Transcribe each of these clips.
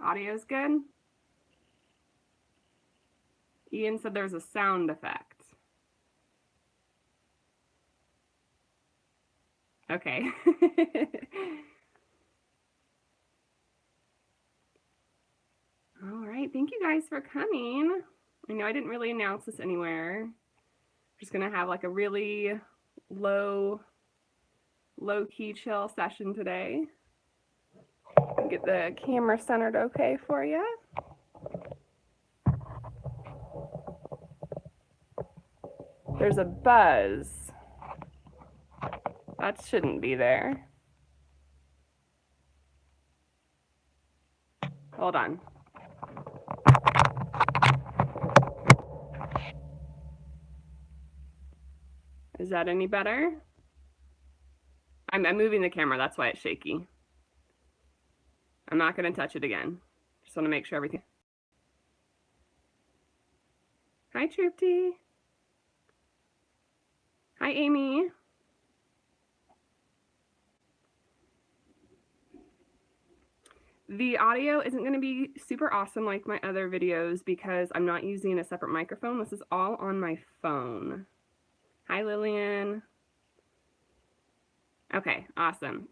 Audio's good? Ian said there's a sound effect. Okay. All right, thank you guys for coming. I know I didn't really announce this anywhere. I'm just gonna have like a really low key chill session today. Get the camera centered okay for you. There's a buzz. That shouldn't be there. Hold on. Is that any better? I'm moving the camera, that's why it's shaky. I'm not going to touch it again. Just want to make sure everything. Hi, Troopty. Hi, Amy. The audio isn't going to be super awesome like my other videos because I'm not using a separate microphone. This is all on my phone. Hi, Lillian. Okay, awesome.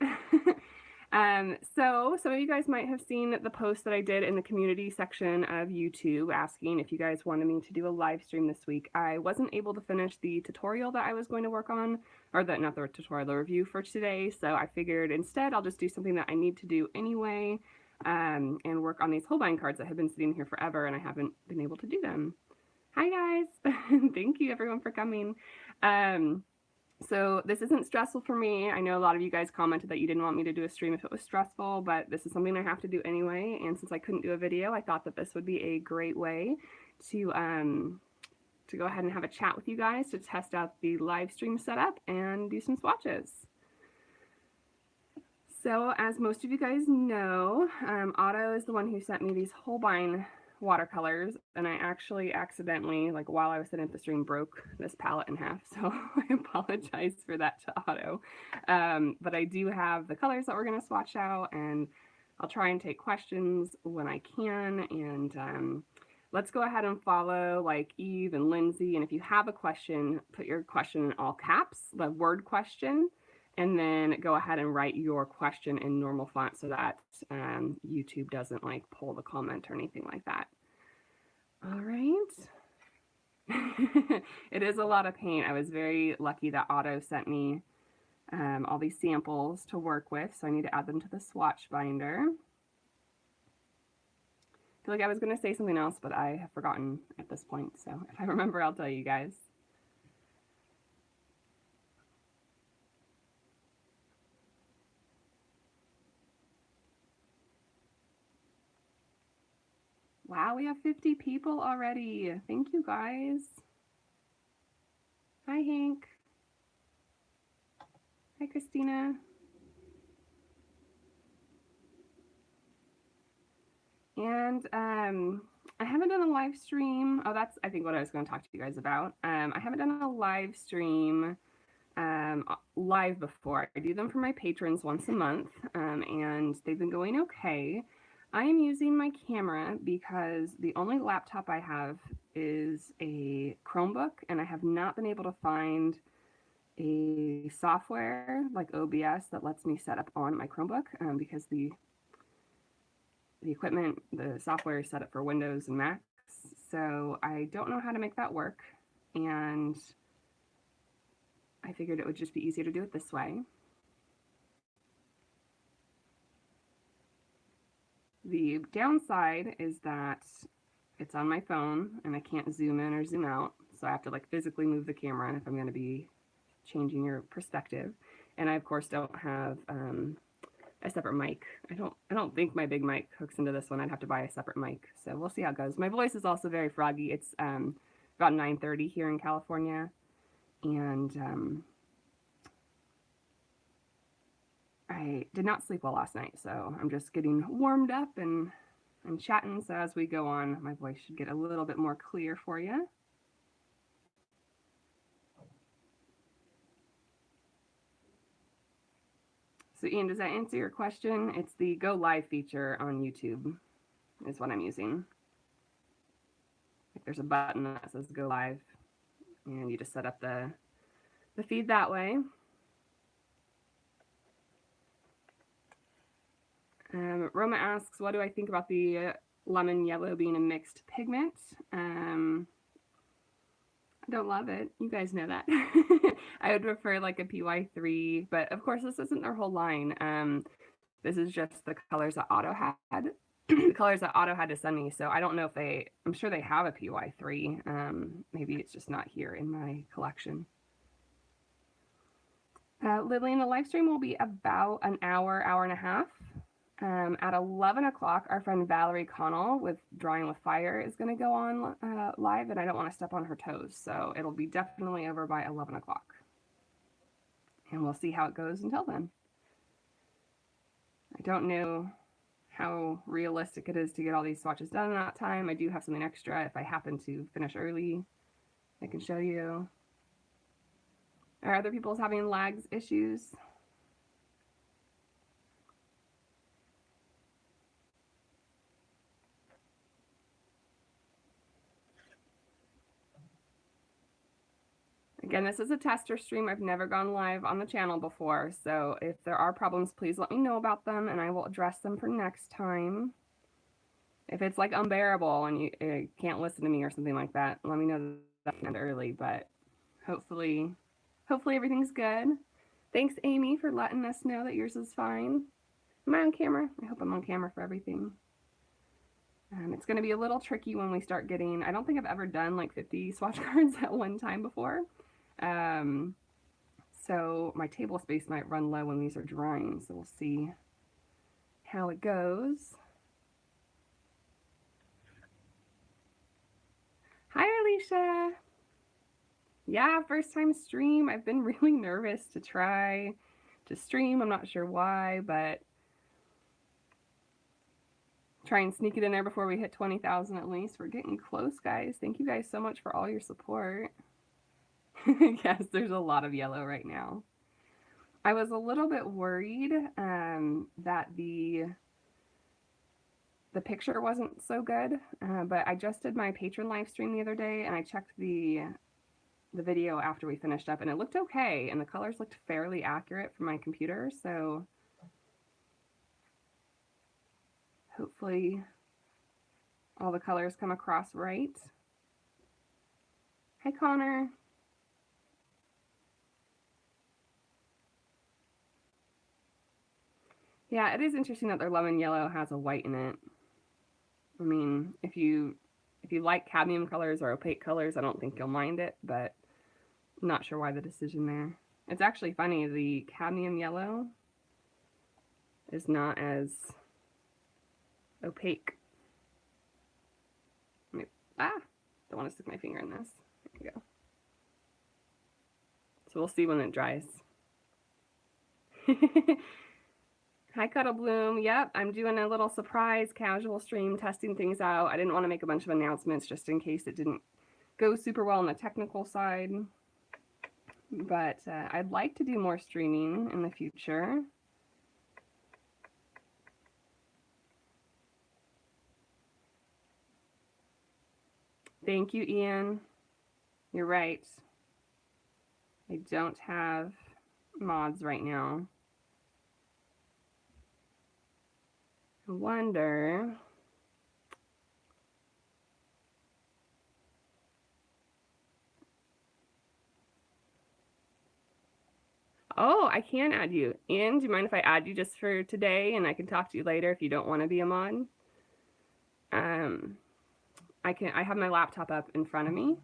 So some of you guys might have seen the post that I did in the community section of YouTube asking if you guys wanted me to do a live stream this week. I wasn't able to finish the tutorial that I was going to work on, or not the tutorial, the review for today, so I figured instead I'll just do something that I need to do anyway, and work on these Holbein cards that have been sitting here forever and I haven't been able to do them. Hi guys! Thank you everyone for coming. So this isn't stressful for me. I know a lot of you guys commented that you didn't want me to do a stream if it was stressful, but this is something I have to do anyway. And since I couldn't do a video, I thought that this would be a great way to go ahead and have a chat with you guys to test out the live stream setup and do some swatches. So as most of you guys know, Otto is the one who sent me these Holbein watercolors, and I actually accidentally, like while I was setting up the stream, broke this palette in half, so I apologize for that to Otto. But I do have the colors that we're going to swatch out, and I'll try and take questions when I can, and let's go ahead and follow like Eve and Lindsay, and if you have a question, put your question in all caps, the word question, and then go ahead and write your question in normal font so that YouTube doesn't like pull the comment or anything like that. All right. It is a lot of paint. I was very lucky that Otto sent me all these samples to work with, so I need to add them to the swatch binder. I feel like I was going to say something else, but I have forgotten at this point, so if I remember, I'll tell you guys. Wow, we have 50 people already. Thank you, guys. Hi, Hank. Hi, Christina. And I haven't done a live stream. Oh, that's, I think, what I was going to talk to you guys about. I haven't done a live stream live before. I do them for my patrons once a month, and they've been going okay. I am using my camera because the only laptop I have is a Chromebook, and I have not been able to find a software like OBS that lets me set up on my Chromebook because the equipment, the software is set up for Windows and Macs, so I don't know how to make that work, and I figured it would just be easier to do it this way. The downside is that it's on my phone and I can't zoom in or zoom out, so I have to like physically move the camera if I'm going to be changing your perspective. And I of course don't have a separate mic. I don't think my big mic hooks into this one. I'd have to buy a separate mic, so we'll see how it goes. My voice is also very froggy. It's about 9:30 here in California, and I did not sleep well last night, so I'm just getting warmed up and chatting, so as we go on, my voice should get a little bit more clear for you. So Ian, does that answer your question? It's the Go Live feature on YouTube. is what I'm using. Like there's a button that says go live, and you just set up the feed that way. Roma asks, what do I think about the lemon yellow being a mixed pigment? I don't love it. You guys know that. I would prefer like a PY3, but of course this isn't their whole line. This is just the colors that Otto had. The colors that Otto had to send me, so I don't know if I'm sure they have a PY3. Maybe it's just not here in my collection. Lily, the live stream will be about an hour, hour and a half. At 11 o'clock, our friend Valerie Connell with Drawing with Fire is going to go on live, and I don't want to step on her toes, so it'll be definitely over by 11 o'clock. And we'll see how it goes until then. I don't know how realistic it is to get all these swatches done in that time. I do have something extra if I happen to finish early. I can show you. Are other people's having lags issues? Again, this is a tester stream. I've never gone live on the channel before, so if there are problems, please let me know about them and I will address them for next time. If it's like unbearable and you can't listen to me or something like that, let me know that early, but hopefully everything's good. Thanks, Amy, for letting us know that yours is fine. Am I on camera? I hope I'm on camera for everything. It's going to be a little tricky when we start getting, I don't think I've ever done like 50 swatch cards at one time before. So my table space might run low when these are drying, so we'll see how it goes. Hi, Alicia. Yeah, first time stream. I've been really nervous to try to stream. I'm not sure why, but try and sneak it in there before we hit 20,000 at least. We're getting close, guys. Thank you guys so much for all your support. Yes, there's a lot of yellow right now. I was a little bit worried that the picture wasn't so good, but I just did my patron live stream the other day and I checked the video after we finished up and it looked okay and the colors looked fairly accurate for my computer, so hopefully all the colors come across right. Hi, Connor. Yeah, it is interesting that their lemon yellow has a white in it. I mean, if you like cadmium colors or opaque colors, I don't think you'll mind it, but I'm not sure why the decision there. It's actually funny, the cadmium yellow is not as opaque. Don't want to stick my finger in this. There you go. So we'll see when it dries. Hi, Cuddle Bloom. Yep, I'm doing a little surprise casual stream, testing things out. I didn't want to make a bunch of announcements just in case it didn't go super well on the technical side. But I'd like to do more streaming in the future. Thank you, Ian. You're right. I don't have mods right now. I wonder. Oh, I can add you. Ian, do you mind if I add you just for today and I can talk to you later if you don't want to be a mod? I have my laptop up in front of me.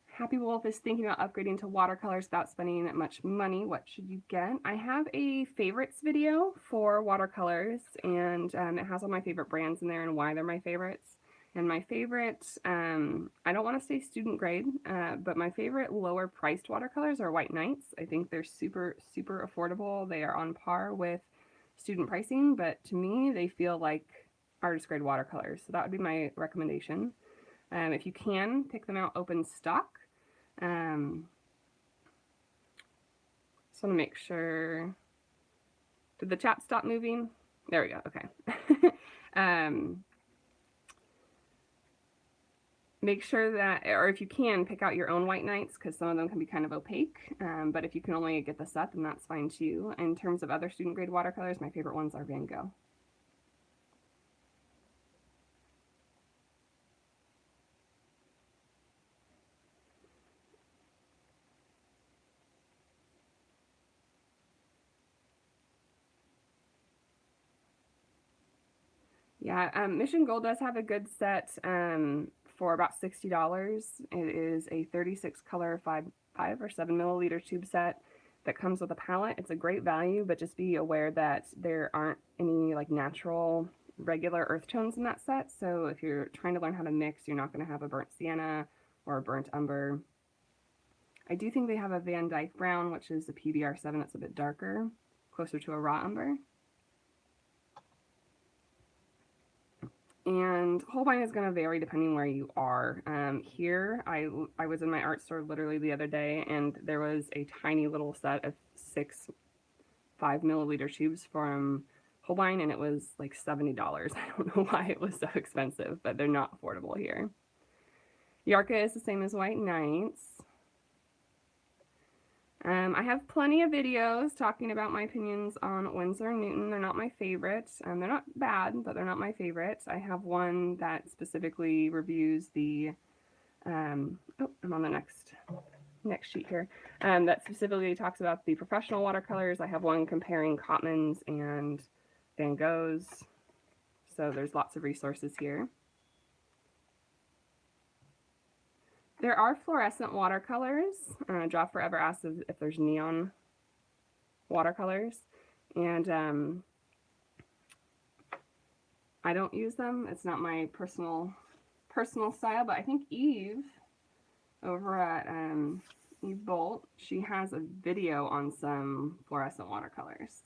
Happy Wolf is thinking about upgrading to watercolors without spending that much money. What should you get? I have a favorites video for watercolors, and it has all my favorite brands in there and why they're my favorites. And my favorite, I don't want to say student grade, but my favorite lower priced watercolors are White Nights. I think they're super, super affordable. They are on par with student pricing, but to me, they feel like artist grade watercolors. So that would be my recommendation. If you can, pick them out open stock. Just want to make sure. Did the chat stop moving? There we go. Okay. Make sure that, or if you can, pick out your own white nights because some of them can be kind of opaque. But if you can only get the set, then that's fine too. In terms of other student grade watercolors, my favorite ones are Van Gogh. Yeah, Mission Gold does have a good set for about $60. It is a 36 color 5 or 7 milliliter tube set that comes with a palette. It's a great value, but just be aware that there aren't any like natural regular earth tones in that set. So if you're trying to learn how to mix, you're not going to have a burnt sienna or a burnt umber. I do think they have a Van Dyke brown, which is a PBR7 that's a bit darker, closer to a raw umber. And Holbein is going to vary depending where you are. Here, I was in my art store literally the other day, and there was a tiny little set of 6 5 milliliter tubes from Holbein, and it was like $70. I don't know why it was so expensive, but they're not affordable here. Yarka is the same as White Nights. I have plenty of videos talking about my opinions on Winsor & Newton. They're not my favorite. They're not bad, but they're not my favorite. I have one that specifically reviews the, oh, I'm on the next sheet here, that specifically talks about the professional watercolors. I have one comparing Cotman's and Van Gogh's. So there's lots of resources here. There are fluorescent watercolors. Draw Forever asks if there's neon watercolors, and I don't use them. It's not my personal style, but I think Eve over at Eve Bolt, she has a video on some fluorescent watercolors.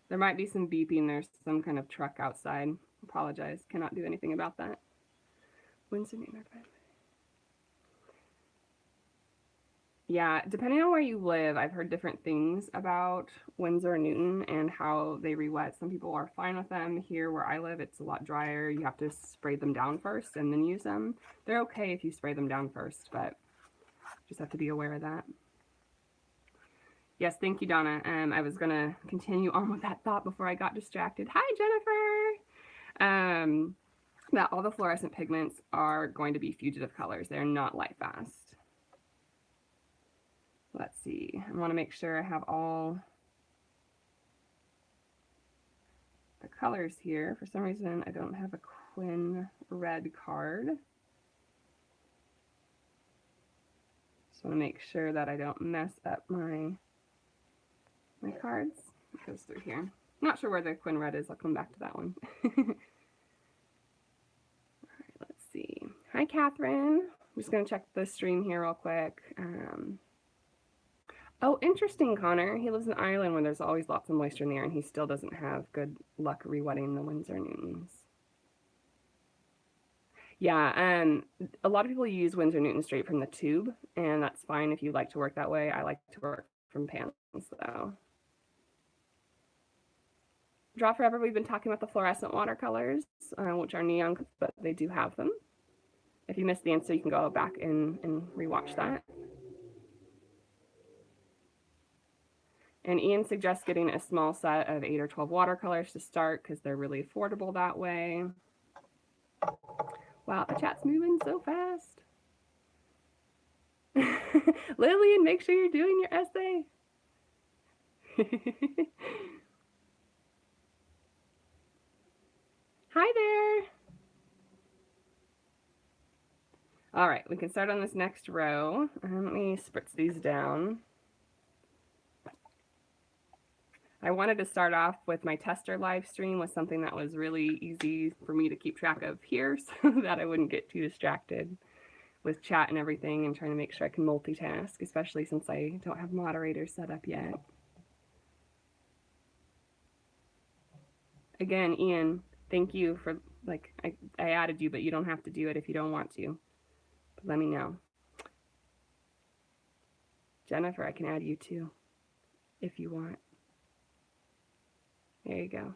There might be some beeping. There's some kind of truck outside. Apologize, cannot do anything about that. Winsor Newton. Yeah, depending on where you live, I've heard different things about Winsor & Newton and how they re-wet. Some people are fine with them. Here where I live, it's a lot drier. You have to spray them down first and then use them. They're okay if you spray them down first, but just have to be aware of that. Yes, thank you, Donna. I was going to continue on with that thought before I got distracted. Hi, Jennifer! That all the fluorescent pigments are going to be fugitive colors. They're not Lightfast. Let's see. I want to make sure I have all the colors here. For some reason, I don't have a Quinn red card. Just want to make sure that I don't mess up my cards. It goes through here. Not sure where the Quinn red is. I'll come back to that one. Let's see. Hi, Catherine. I'm just going to check the stream here real quick. Oh, interesting, Connor. He lives in Ireland where there's always lots of moisture in the air, and he still doesn't have good luck re-wetting the Winsor & Newtons. Yeah, a lot of people use Winsor & Newton straight from the tube, and that's fine if you like to work that way. I like to work from pans, though. Draw Forever, we've been talking about the fluorescent watercolors, which are neon, but they do have them. If you missed the answer, you can go back and rewatch that. And Ian suggests getting a small set of 8 or 12 watercolors to start because they're really affordable that way. Wow, the chat's moving so fast. Lillian, make sure you're doing your essay. Hi there. All right, we can start on this next row. Let me spritz these down. I wanted to start off with my tester live stream with something that was really easy for me to keep track of here so that I wouldn't get too distracted with chat and everything and trying to make sure I can multitask, especially since I don't have moderators set up yet. Again, Ian, thank you for Like, I added you, but you don't have to do it if you don't want to. But let me know. Jennifer, I can add you too, if you want. There you go.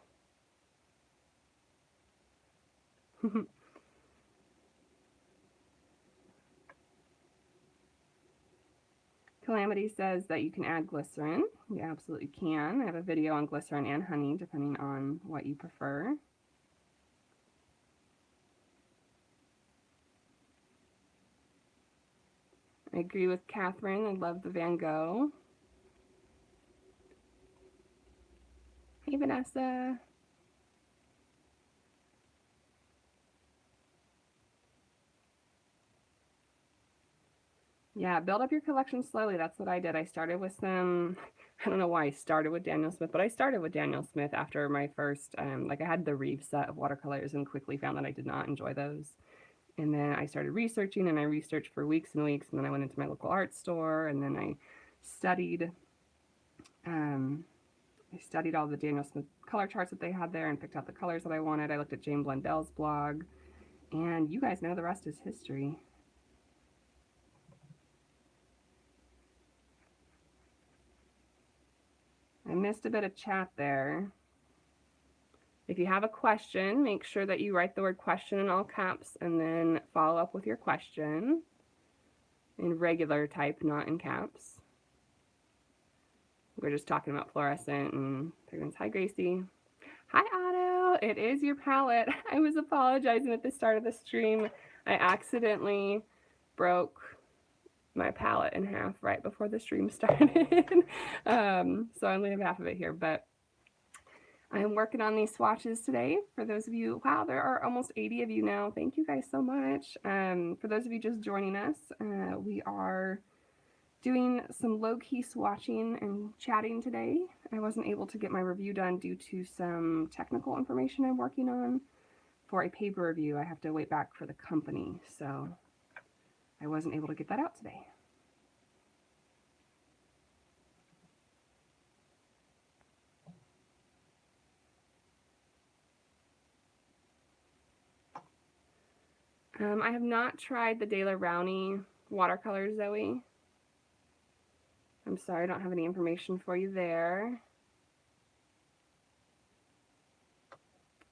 Calamity says that you can add glycerin. You absolutely can. I have a video on glycerin and honey, depending on what you prefer. I agree with Catherine. I love the Van Gogh. Hey, Vanessa. Yeah, build up your collection slowly. That's what I did. I started with some, I don't know why I started with Daniel Smith, but I started with Daniel Smith after my first, like I had the Reeve set of watercolors and quickly found that I did not enjoy those. And then I started researching, and I researched for weeks and weeks, and then I went into my local art store, and then I studied all the Daniel Smith color charts that they had there and picked out the colors that I wanted. I looked at Jane Blundell's blog, and you guys know the rest is history. I missed a bit of chat there. If you have a question, make sure that you write the word question in all caps and then follow up with your question in regular type, not in caps. We're just talking about fluorescent and pigments. Hi, Gracie. Hi, Otto. It is your palette. I was apologizing at the start of the stream. I accidentally broke my palette in half right before the stream started. So I only have half of it here, but I'm working on these swatches today. For those of you, wow, there are almost 80 of you now. Thank you guys so much. For those of you just joining us, we are doing some low-key swatching and chatting today. I wasn't able to get my review done due to some technical information I'm working on for a paper review. I have to wait back for the company, so I wasn't able to get that out today. I have not tried the Daler Rowney watercolors, Zoe. I'm sorry, I don't have any information for you there.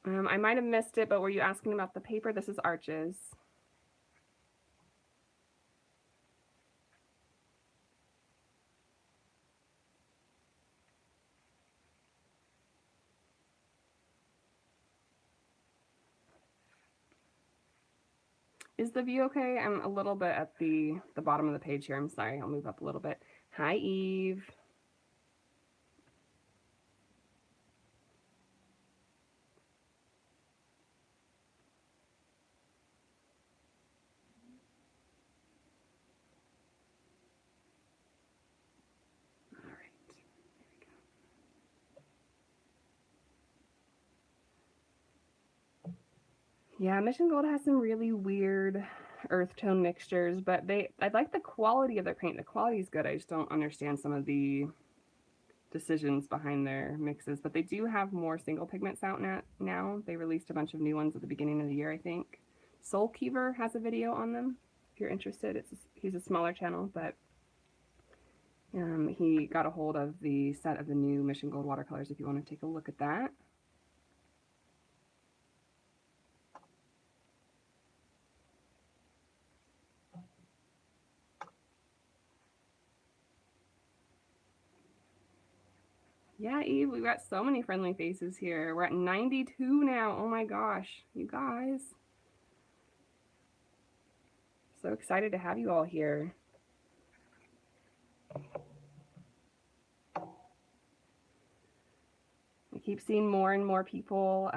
I might have missed it, but were you asking about the paper? This is Arches. Is the view okay? I'm a little bit at the bottom of the page here. I'm sorry. I'll move up a little bit. Hi, Eve. All right. There we go. Yeah, Mission Gold has some really weird earth tone mixtures, but I like the quality of their paint. The quality is good. I just don't understand some of the decisions behind their mixes, but they do have more single pigments out now. They released a bunch of new ones at the beginning of the year, I think. Soul Keever has a video on them. If you're interested, he's a smaller channel, but he got a hold of the set of the new Mission Gold watercolors if you want to take a look at that. Yeah, Eve, we've got so many friendly faces here. We're at 92 now. Oh my gosh, you guys. So excited to have you all here. I keep seeing more and more people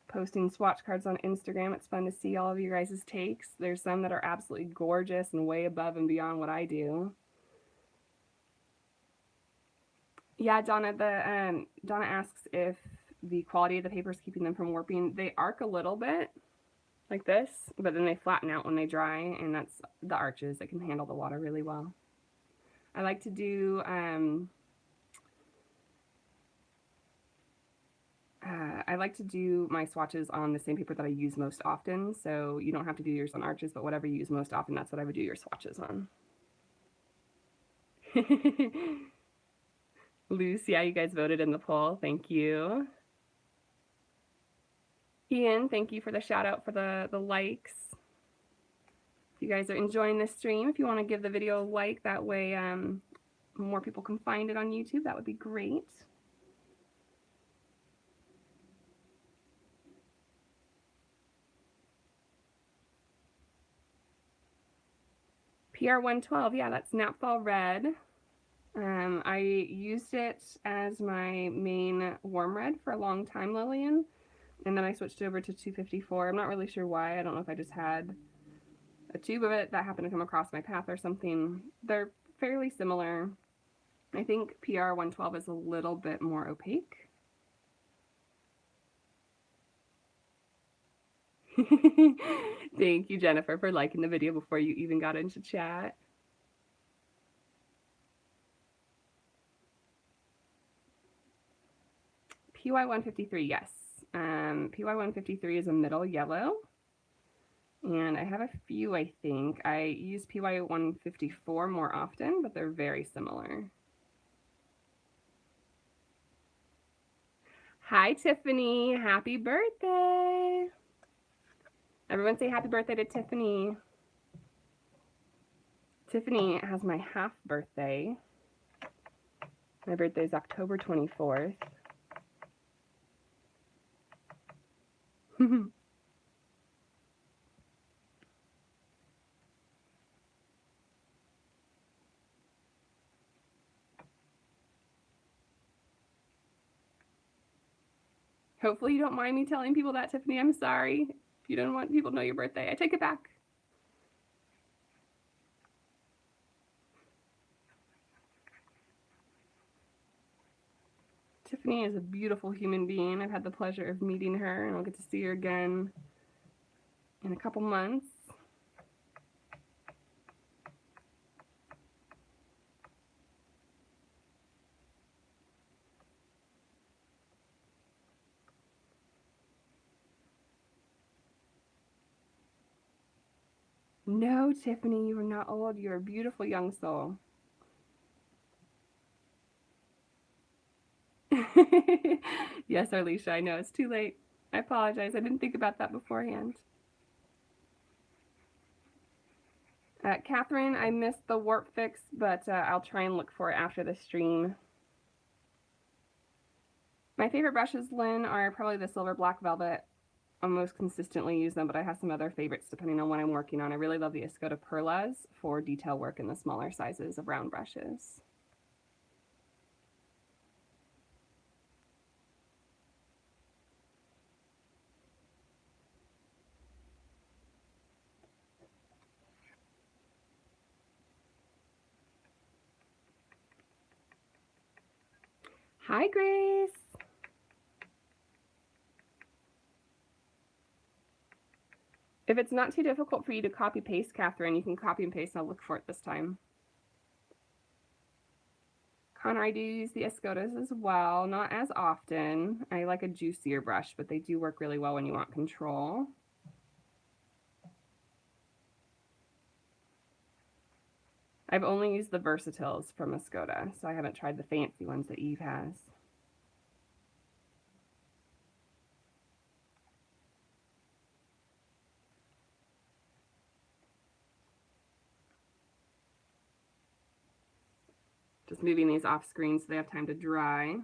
posting swatch cards on Instagram. It's fun to see all of you guys' takes. There's some that are absolutely gorgeous and way above and beyond what I do. Yeah, Donna, Donna asks if the quality of the paper is keeping them from warping. They arc a little bit like this, but then they flatten out when they dry, and that's the Arches that can handle the water really well. I like to do I like to do my swatches on the same paper that I use most often, so you don't have to do yours on arches, but whatever you use most often, that's what I would do your swatches on. Luce, yeah, you guys voted in the poll. Thank you. Ian, thank you for the shout out for the likes. If you guys are enjoying this stream, if you want to give the video a like, that way more people can find it on YouTube, that would be great. PR112, yeah, that's Naphtha Red. I used it as my main warm red for a long time, Lillian, and then I switched over to 254. I'm not really sure why. I don't know if I just had a tube of it that happened to come across my path or something. They're fairly similar. I think PR112 is a little bit more opaque. Thank you, Jennifer, for liking the video before you even got into chat. PY153, yes. PY153 is a middle yellow. And I have a few, I think. I use PY154 more often, but they're very similar. Hi, Tiffany. Happy birthday. Everyone say happy birthday to Tiffany. Tiffany has my half birthday. My birthday is October 24th. Hopefully you don't mind me telling people that, Tiffany. I'm sorry. If you don't want people to know your birthday, I take it back. Tiffany is a beautiful human being. I've had the pleasure of meeting her, and I'll get to see her again in a couple months. No, Tiffany, you are not old. You're a beautiful young soul. Yes, Arlisha, I know it's too late. I apologize. I didn't think about that beforehand. Catherine, I missed the warp fix, but I'll try and look for it after the stream. My favorite brushes, Lynn, are probably the Silver Black Velvet. I most consistently use them, but I have some other favorites depending on what I'm working on. I really love the Escoda Perlas for detail work in the smaller sizes of round brushes. Hi, Grace. If it's not too difficult for you to copy paste, Catherine, you can copy and paste. I'll look for it this time. Connor, I do use the Escodas as well, not as often. I like a juicier brush, but they do work really well when you want control. I've only used the Versatiles from Escoda, so I haven't tried the fancy ones that Eve has. Just moving these off screen so they have time to dry.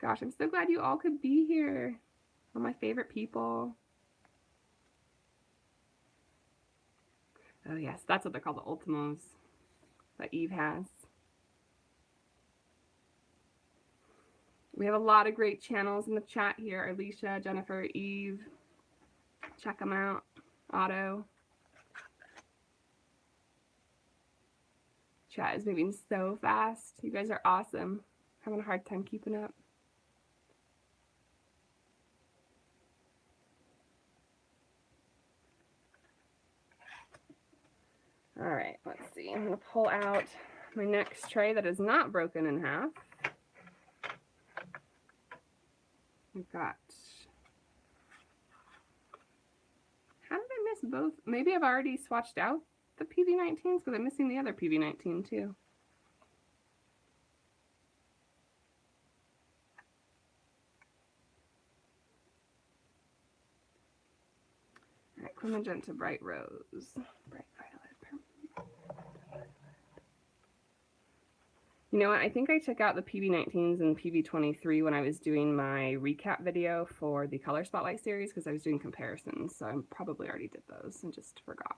Gosh, I'm so glad you all could be here. All my favorite people. Oh yes, that's what they're called, the Ultimos that Eve has. We have a lot of great channels in the chat here. Alicia, Jennifer, Eve. Check them out. Otto. Chat is moving so fast. You guys are awesome. Having a hard time keeping up. All right, let's see. I'm going to pull out my next tray that is not broken in half. We've got... How did I miss both? Maybe I've already swatched out the PV19s because I'm missing the other PV19 too. All right, Aqua Magenta Bright Rose. Bright Violet. You know what? I think I took out the PV19s and PV23 when I was doing my recap video for the Color Spotlight series because I was doing comparisons. So I probably already did those and just forgot.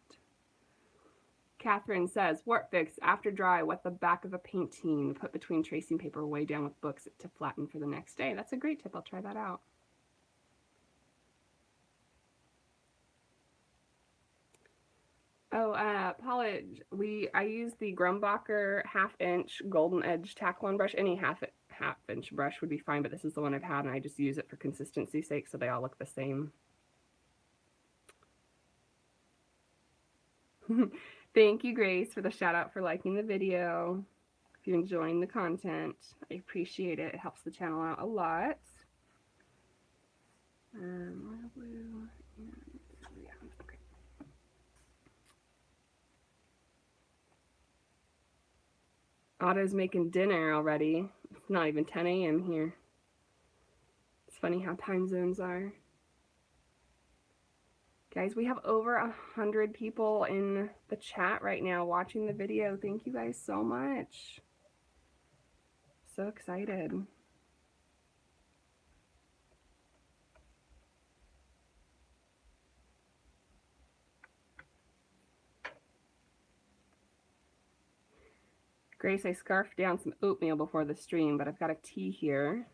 Catherine says, warp fix, after dry, wet the back of a painting, put between tracing paper way down with books to flatten for the next day. That's a great tip. I'll try that out. Oh, polish. I use the Grumbacher 1/2 inch golden edge tack-on brush. Any half inch brush would be fine, but this is the one I've had, and I just use it for consistency's sake, so they all look the same. Thank you, Grace, for the shout out for liking the video. If you're enjoying the content, I appreciate it. It helps the channel out a lot. Royal blue. Yeah, okay. Otto's making dinner already. It's not even 10 a.m. here. It's funny how time zones are. Guys, we have over 100 people in the chat right now watching the video. Thank you guys so much. So excited. Grace, I scarfed down some oatmeal before the stream, but I've got a tea here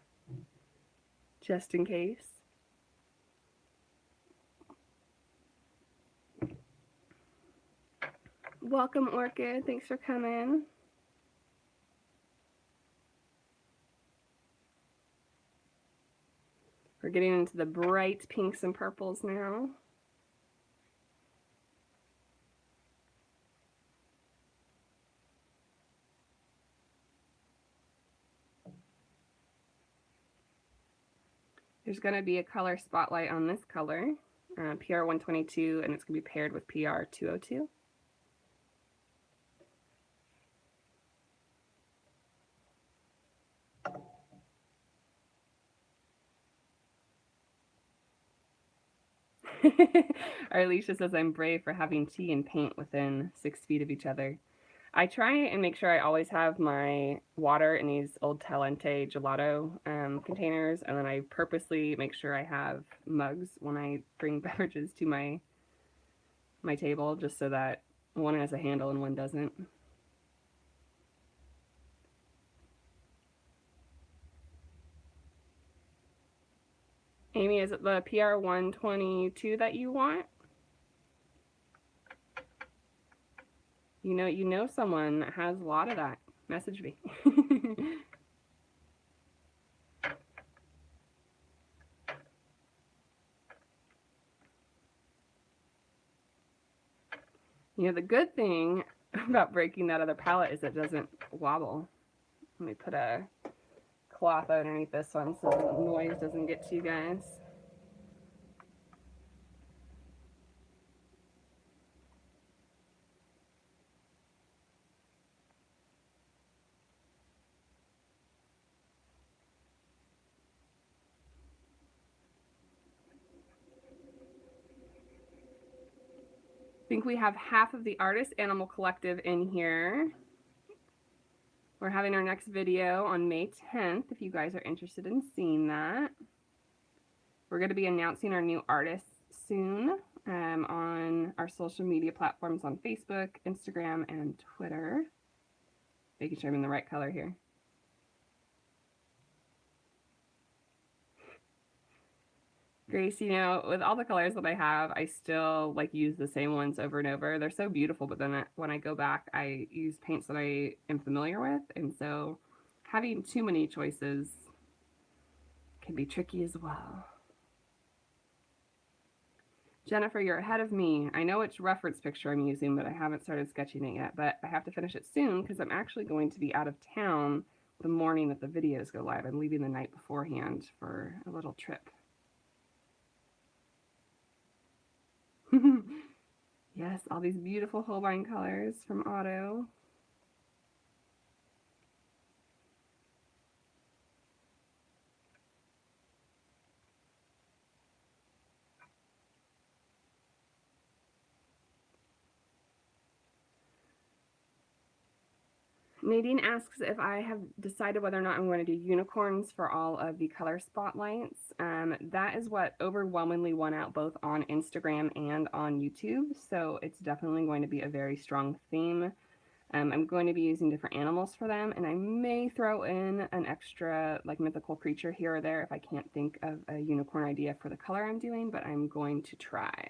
just in case. Welcome, Orchid. Thanks for coming. We're getting into the bright pinks and purples now. There's going to be a color spotlight on this color, PR 122, and it's going to be paired with PR 202. Alicia says, I'm brave for having tea and paint within 6 feet of each other. I try and make sure I always have my water in these old Talente gelato containers, and then I purposely make sure I have mugs when I bring beverages to my table, just so that one has a handle and one doesn't. Amy, is it the PR 122 that you want? You know someone that has a lot of that. Message me. You know, the good thing about breaking that other palette is it doesn't wobble. Let me put a cloth underneath this one so the noise doesn't get to you guys. I think we have half of the Artist Animal Collective in here. We're having our next video on May 10th, if you guys are interested in seeing that. We're going to be announcing our new artists soon on our social media platforms on Facebook, Instagram, and Twitter. Making sure I'm in the right color here. Grace, you know, with all the colors that I have, I still like use the same ones over and over. They're so beautiful, but then when I go back, I use paints that I am familiar with, and so having too many choices can be tricky as well. Jennifer, you're ahead of me. I know which reference picture I'm using, but I haven't started sketching it yet. But I have to finish it soon because I'm actually going to be out of town the morning that the videos go live. I'm leaving the night beforehand for a little trip. Yes, all these beautiful Holbein colors from Otto. Nadine asks if I have decided whether or not I'm going to do unicorns for all of the color spotlights. That is what overwhelmingly won out both on Instagram and on YouTube, so it's definitely going to be a very strong theme. I'm going to be using different animals for them, and I may throw in an extra like mythical creature here or there if I can't think of a unicorn idea for the color I'm doing, but I'm going to try.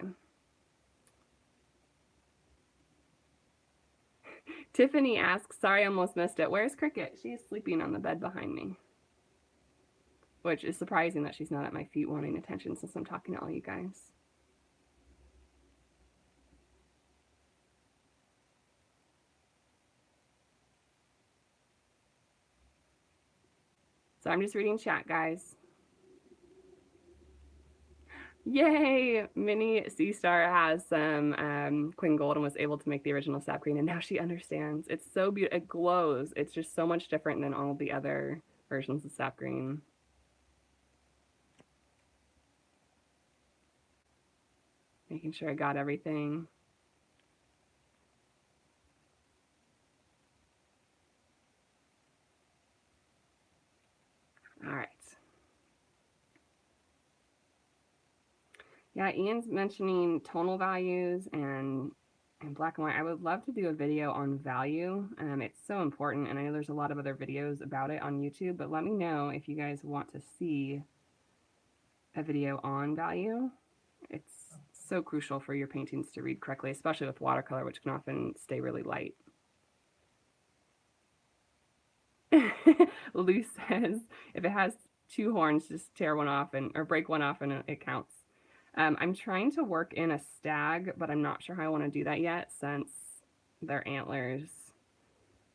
Tiffany asks, sorry I almost missed it. Where's Cricket? She's sleeping on the bed behind me. Which is surprising that she's not at my feet wanting attention since I'm talking to all you guys. So I'm just reading chat, guys. Yay! Minnie Seastar has some Queen Gold and was able to make the original sap green, and now she understands. It's so beautiful. It glows. It's just so much different than all the other versions of sap green. Making sure I got everything. All right. Yeah, Ian's mentioning tonal values and black and white. I would love to do a video on value. It's so important, and I know there's a lot of other videos about it on YouTube, but let me know if you guys want to see a video on value. It's so crucial for your paintings to read correctly, especially with watercolor, which can often stay really light. Lou says, if it has two horns, just tear one off or break one off and it counts. I'm trying to work in a stag, but I'm not sure how I want to do that yet since their antlers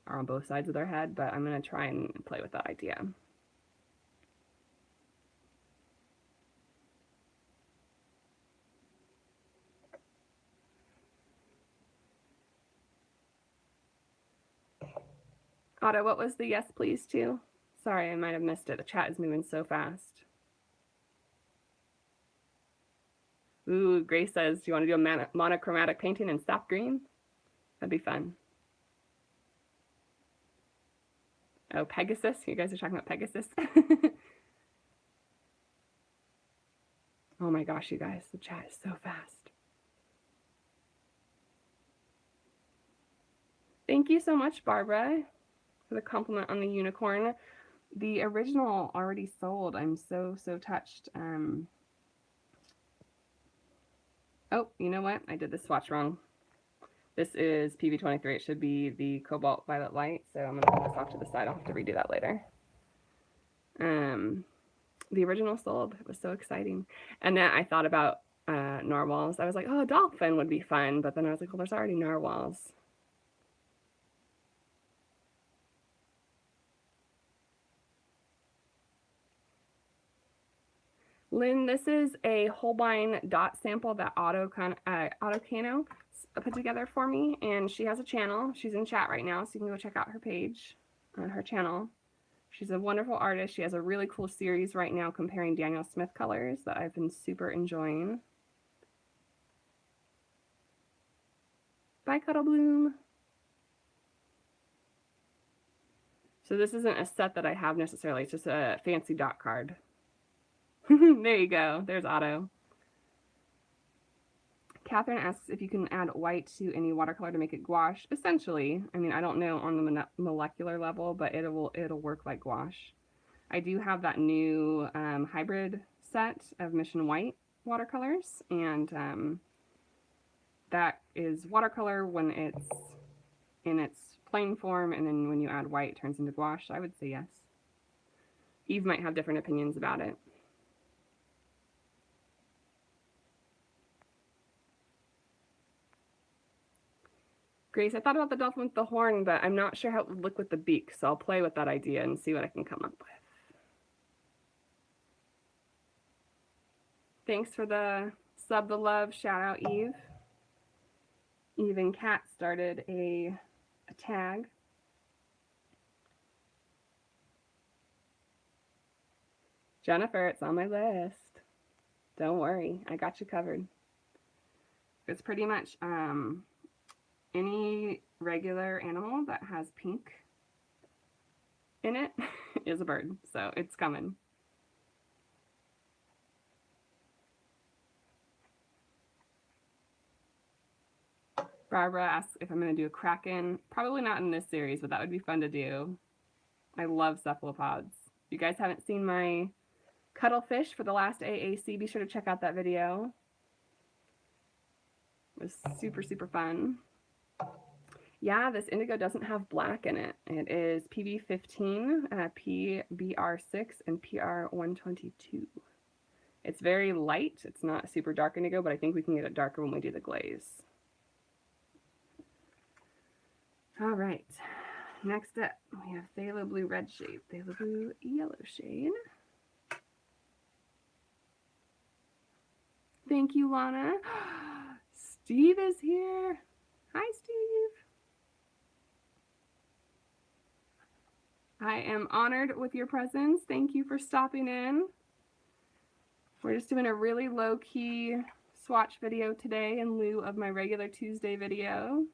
are on both sides of their head, but I'm going to try and play with that idea. Otto, what was the yes please to? Sorry, I might have missed it. The chat is moving so fast. Ooh, Grace says, do you want to do a monochromatic painting in sap green? That'd be fun. Oh, Pegasus. You guys are talking about Pegasus. Oh my gosh, you guys, the chat is so fast. Thank you so much, Barbara, for the compliment on the unicorn. The original already sold. I'm so touched. Oh, you know what? I did the swatch wrong. This is PV23. It should be the Cobalt Violet Light, so I'm going to put this off to the side. I'll have to redo that later. The original sold. It was so exciting. And then I thought about narwhals. I was like, oh, a dolphin would be fun, but then I was like, well, there's already narwhals. Lynn, this is a Holbein dot sample that Otto Cano put together for me, and she has a channel. She's in chat right now, so you can go check out her page on her channel. She's a wonderful artist. She has a really cool series right now comparing Daniel Smith colors that I've been super enjoying. Bye, Cuddle Bloom. So this isn't a set that I have necessarily. It's just a fancy dot card. There you go. There's Otto. Catherine asks if you can add white to any watercolor to make it gouache. Essentially, I mean, I don't know on the molecular level, but it'll work like gouache. I do have that new hybrid set of Mission White watercolors, and that is watercolor when it's in its plain form, and then when you add white, it turns into gouache. I would say yes. Eve might have different opinions about it. Grace, I thought about the dolphin with the horn, but I'm not sure how it would look with the beak, so I'll play with that idea and see what I can come up with. Thanks for the sub, the love. Shout out, Eve. Eve and Kat started a tag. Jennifer, it's on my list. Don't worry, I got you covered. It's pretty much any regular animal that has pink in it is a bird, so it's coming. Barbara asks if I'm going to do a kraken. Probably not in this series, but that would be fun to do. I love cephalopods. If you guys haven't seen my cuttlefish for the last AAC, be sure to check out that video. It was super, super fun. Yeah, this indigo doesn't have black in it. It is PB15, PBR6, and PR122. It's very light. It's not super dark indigo, but I think we can get it darker when we do the glaze. All right, next up, we have phthalo blue red shade, phthalo blue yellow shade. Thank you, Lana. Steve is here. Hi, Steve. I am honored with your presence. Thank you for stopping in. We're just doing a really low-key swatch video today in lieu of my regular Tuesday video.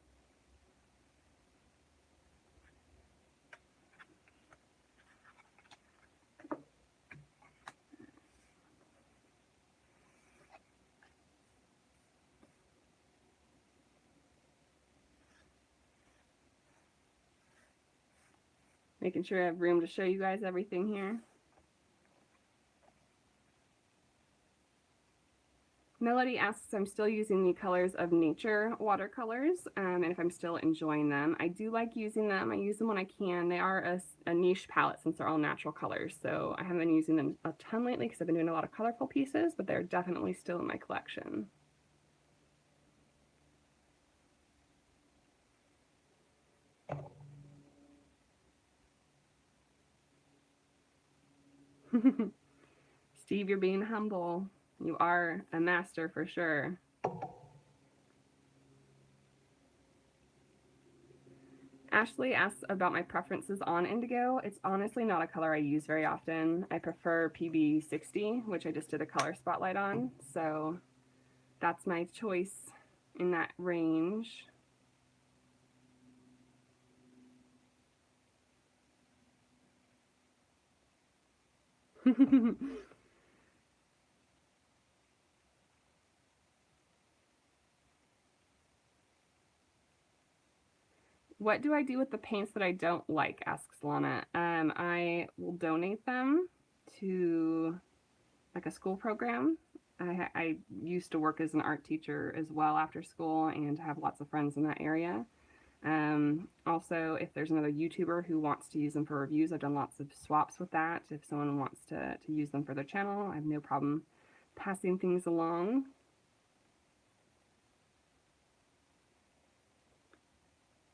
Making sure I have room to show you guys everything here. Melody asks if I'm still using the Colors of Nature watercolors and if I'm still enjoying them. I do like using them. I use them when I can. They are a niche palette since they're all natural colors, so I haven't been using them a ton lately because I've been doing a lot of colorful pieces, but they're definitely still in my collection. Steve, you're being humble. You are a master for sure. Ashley asks about my preferences on indigo. It's honestly not a color I use very often. I prefer PB60, which I just did a color spotlight on, so that's my choice in that range. What do I do with the paints that I don't like, asks Lana. I will donate them to like a school program. I used to work as an art teacher as well after school and have lots of friends in that area. Also, if there's another YouTuber who wants to use them for reviews, I've done lots of swaps with that. If someone wants to use them for their channel, I have no problem passing things along.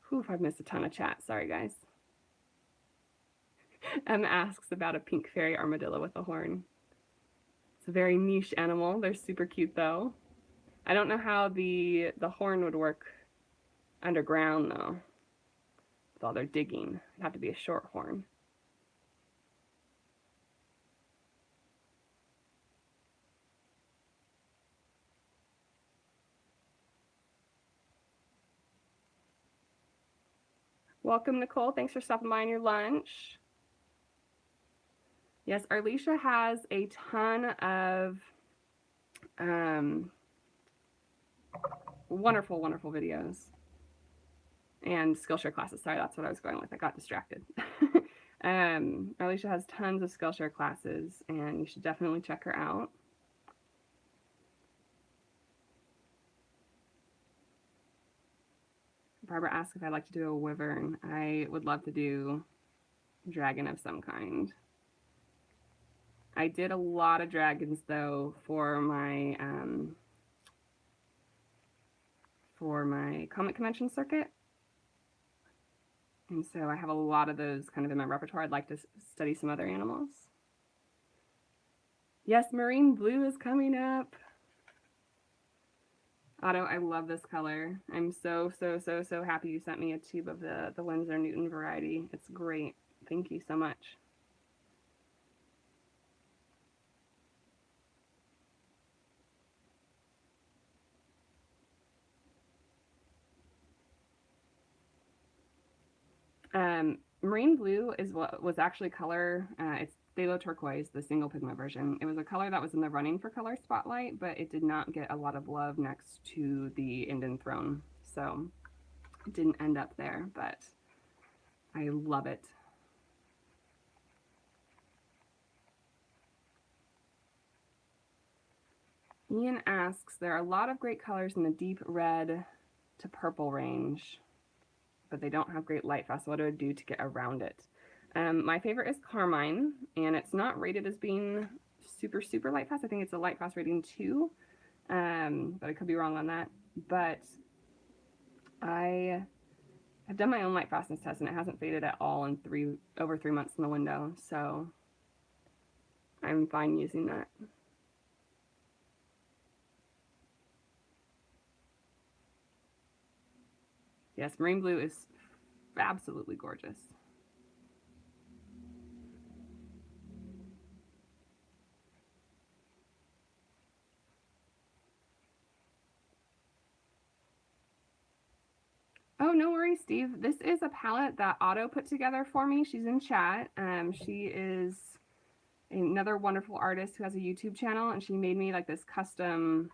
Whew, I've missed a ton of chat. Sorry, guys. Emma asks about a pink fairy armadillo with a horn. It's a very niche animal. They're super cute, though. I don't know how the horn would work underground, though. With all their digging. It'd have to be a short horn. Welcome, Nicole. Thanks for stopping by on your lunch. Yes, Arlisha has a ton of wonderful, wonderful videos and Skillshare classes. Sorry, that's what I was going with. I got distracted. Arlisha has tons of Skillshare classes, and you should definitely check her out. Barbara asked if I'd like to do a wyvern. I would love to do dragon of some kind. I did a lot of dragons though for my comic convention circuit. And so I have a lot of those kind of in my repertoire. I'd like to study some other animals. Yes, marine blue is coming up. Otto, I love this color. I'm so happy you sent me a tube of the Winsor Newton variety. It's great. Thank you so much. Marine blue is what was actually color. It's phthalo turquoise, the single pigment version. It was a color that was in the running for color spotlight, but it did not get a lot of love next to the Indian throne. So it didn't end up there, but I love it. Ian asks, there are a lot of great colors in the deep red to purple range, but they don't have great light fast. What do I do to get around it? My favorite is Carmine, and it's not rated as being super light fast. I think it's a light fast rating 2, but I could be wrong on that. But I have done my own light fastness test, and it hasn't faded at all in over 3 months in the window, so I'm fine using that. Yes, marine blue is absolutely gorgeous. Oh, no worries, Steve. This is a palette that Otto put together for me. She's in chat. She is another wonderful artist who has a YouTube channel, and she made me like this custom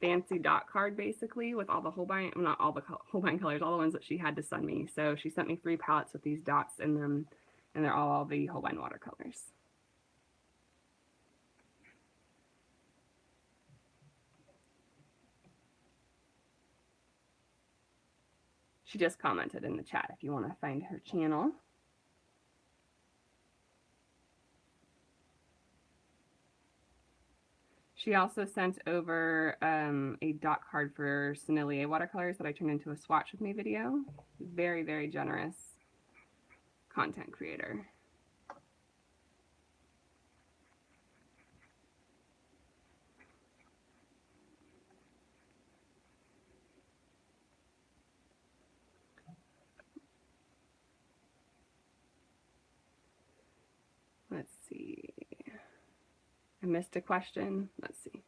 fancy dot card basically with all the Holbein, well, not all the Holbein colors, all the ones that she had to send me. So she sent me 3 palettes with these dots in them, and they're all the Holbein watercolors. She just commented in the chat if you want to find her channel. She also sent over a dot card for Sennelier watercolors that I turned into a swatch with me video. Very generous content creator. Let's see. I missed a question. Let's see.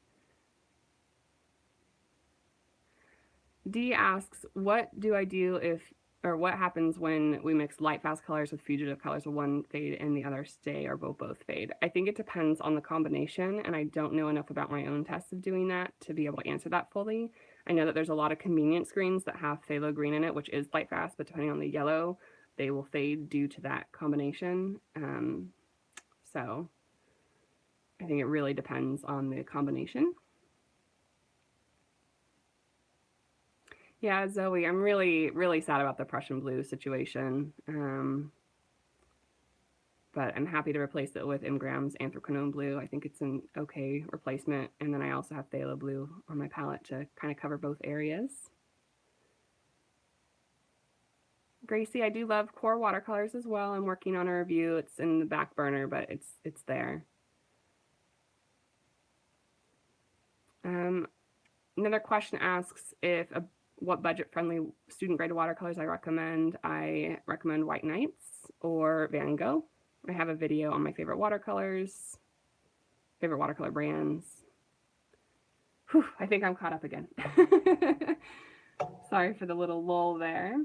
D asks, what do I do if, or what happens when we mix light fast colors with fugitive colors, one fade and the other stay, or both fade? I think it depends on the combination, and I don't know enough about my own tests of doing that to be able to answer that fully. I know that there's a lot of convenience screens that have phthalo green in it, which is light fast, but depending on the yellow, they will fade due to that combination. So I think it really depends on the combination. Yeah, Zoe, I'm really sad about the Prussian blue situation. But I'm happy to replace it with Ingram's Anthracnone blue. I think it's an okay replacement. And then I also have phthalo blue on my palette to kind of cover both areas. Gracie, I do love core watercolors as well. I'm working on a review. It's in the back burner, but it's there. Another question asks what budget-friendly student-graded watercolors I recommend. I recommend White Nights or Van Gogh. I have a video on my favorite watercolors, favorite watercolor brands. Whew, I think I'm caught up again. Sorry for the little lull there.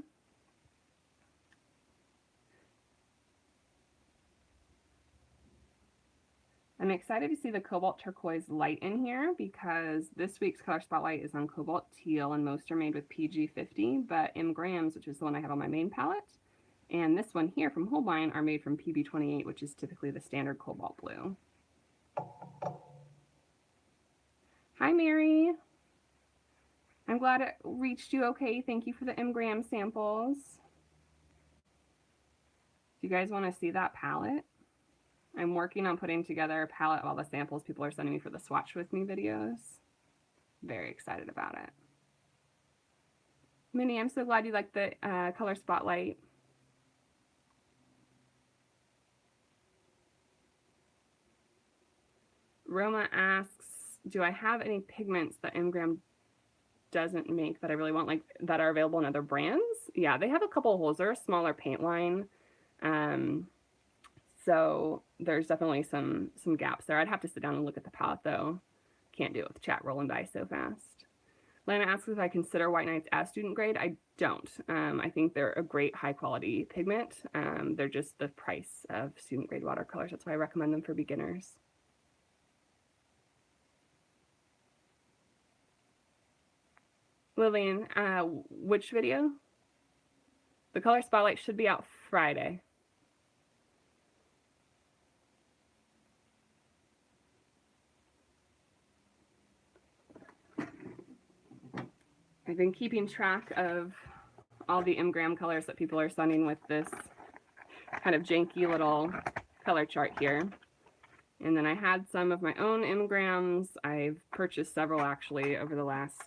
I'm excited to see the Cobalt Turquoise light in here because this week's color spotlight is on Cobalt Teal, and most are made with PG50, but M Grams, which is the one I have on my main palette, and this one here from Holbein are made from PB28, which is typically the standard Cobalt Blue. Hi, Mary. I'm glad it reached you okay. Thank you for the M Gram samples. Do you guys want to see that palette? I'm working on putting together a palette of all the samples people are sending me for the Swatch With Me videos. Very excited about it. Minnie, I'm so glad you like the color spotlight. Roma asks, do I have any pigments that Imgram doesn't make that I really want, like that are available in other brands? Yeah, they have a couple of holes. They're a smaller paint line. So there's definitely some gaps there. I'd have to sit down and look at the palette though. Can't do it with the chat rolling by so fast. Lana asks if I consider White Nights as student grade. I don't. I think they're a great high quality pigment. They're just the price of student grade watercolors. That's why I recommend them for beginners. Lillian, which video? The color spotlight should be out Friday. I've been keeping track of all the Imgram colors that people are sending with this kind of janky little color chart here. And then I had some of my own Imgrams. I've purchased several actually over the last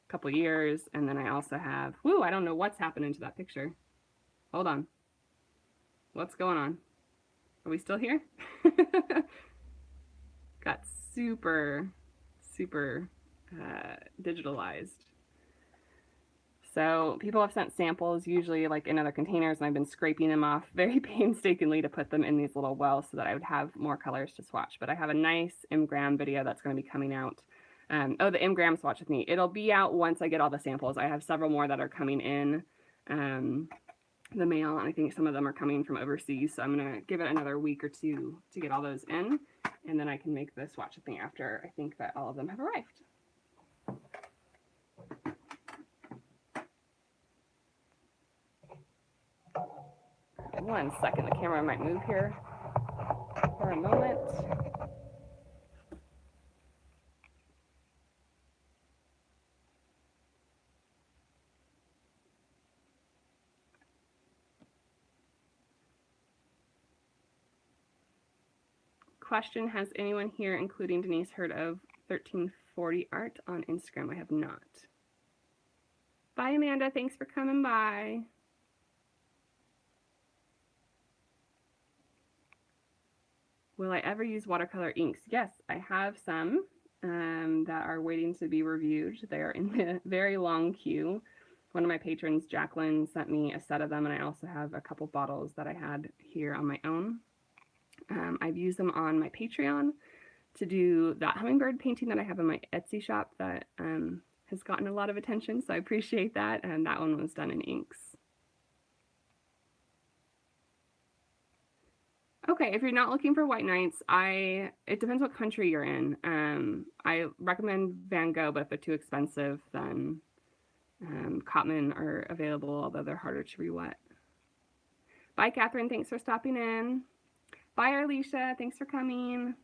couple years. And then I also have, whoo, I don't know what's happening to that picture. Hold on. What's going on? Are we still here? Got super digitalized. So people have sent samples, usually like in other containers, and I've been scraping them off very painstakingly to put them in these little wells so that I would have more colors to swatch. But I have a nice Imgram video that's going to be coming out. Oh, the Imgram swatch with me. It'll be out once I get all the samples. I have several more that are coming in the mail, and I think some of them are coming from overseas. So I'm going to give it another week or two to get all those in, and then I can make the swatch with me after I think that all of them have arrived. One second, the camera might move here for a moment. Question, has anyone here, including Denise, heard of 1340 art on Instagram? I have not. Bye, Amanda. Thanks for coming by. Will I ever use watercolor inks? Yes, I have some that are waiting to be reviewed. They are in the very long queue. One of my patrons, Jacqueline, sent me a set of them, and I also have a couple bottles that I had here on my own. I've used them on my Patreon to do that hummingbird painting that I have in my Etsy shop that has gotten a lot of attention, so I appreciate that, and that one was done in inks. Okay, if you're not looking for White Nights, it depends what country you're in. I recommend Van Gogh, but if they're too expensive, then Cotman are available, although they're harder to re-wet. Bye, Catherine. Thanks for stopping in. Bye, Arlisha. Thanks for coming.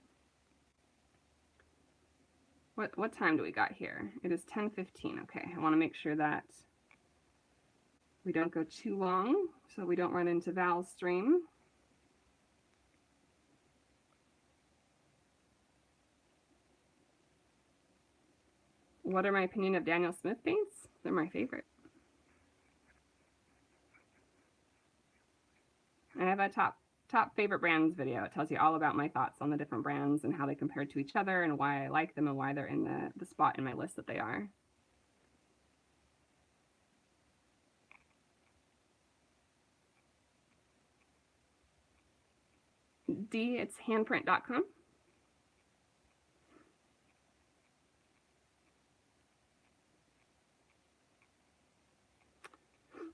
What time do we got here? It is 10:15. Okay, I want to make sure that we don't go too long so we don't run into Val's stream. What are my opinion of Daniel Smith paints? They're my favorite. I have a top favorite brands video. It tells you all about my thoughts on the different brands and how they compare to each other and why I like them and why they're in the spot in my list that they are. D, it's handprint.com.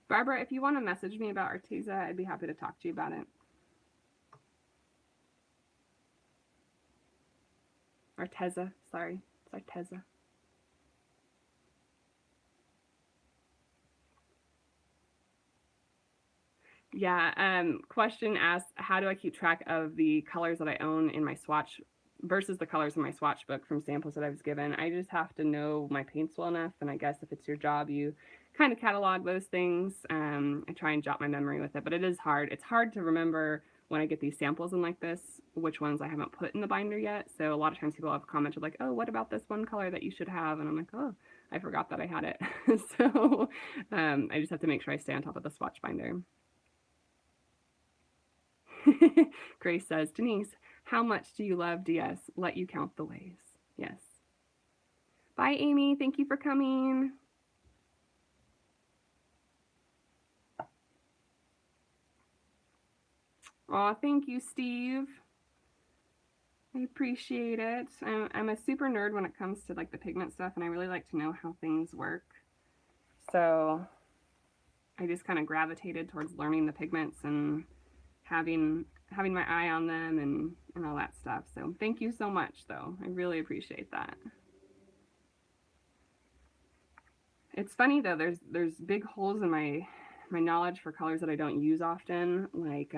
Barbara, if you want to message me about Arteza, I'd be happy to talk to you about it. Arteza, sorry. It's Arteza. Yeah, question asks, how do I keep track of the colors that I own in my swatch versus the colors in my swatch book from samples that I was given? I just have to know my paints well enough, and I guess if it's your job, you kind of catalog those things. I try and jot my memory with it, but it is hard. It's hard to remember when I get these samples in like this, which ones I haven't put in the binder yet. So a lot of times people have commented like, oh, what about this one color that you should have? And I'm like, oh, I forgot that I had it. So I just have to make sure I stay on top of the swatch binder. Grace says, Denise, How much do you love DS? Let you count the ways. Yes. Bye, Amy. Thank you for coming. Aw, thank you, Steve. I appreciate it. I'm a super nerd when it comes to like the pigment stuff, and I really like to know how things work. So I just kind of gravitated towards learning the pigments and having my eye on them and all that stuff. So thank you so much, though. I really appreciate that. It's funny though. There's big holes in my knowledge for colors that I don't use often, like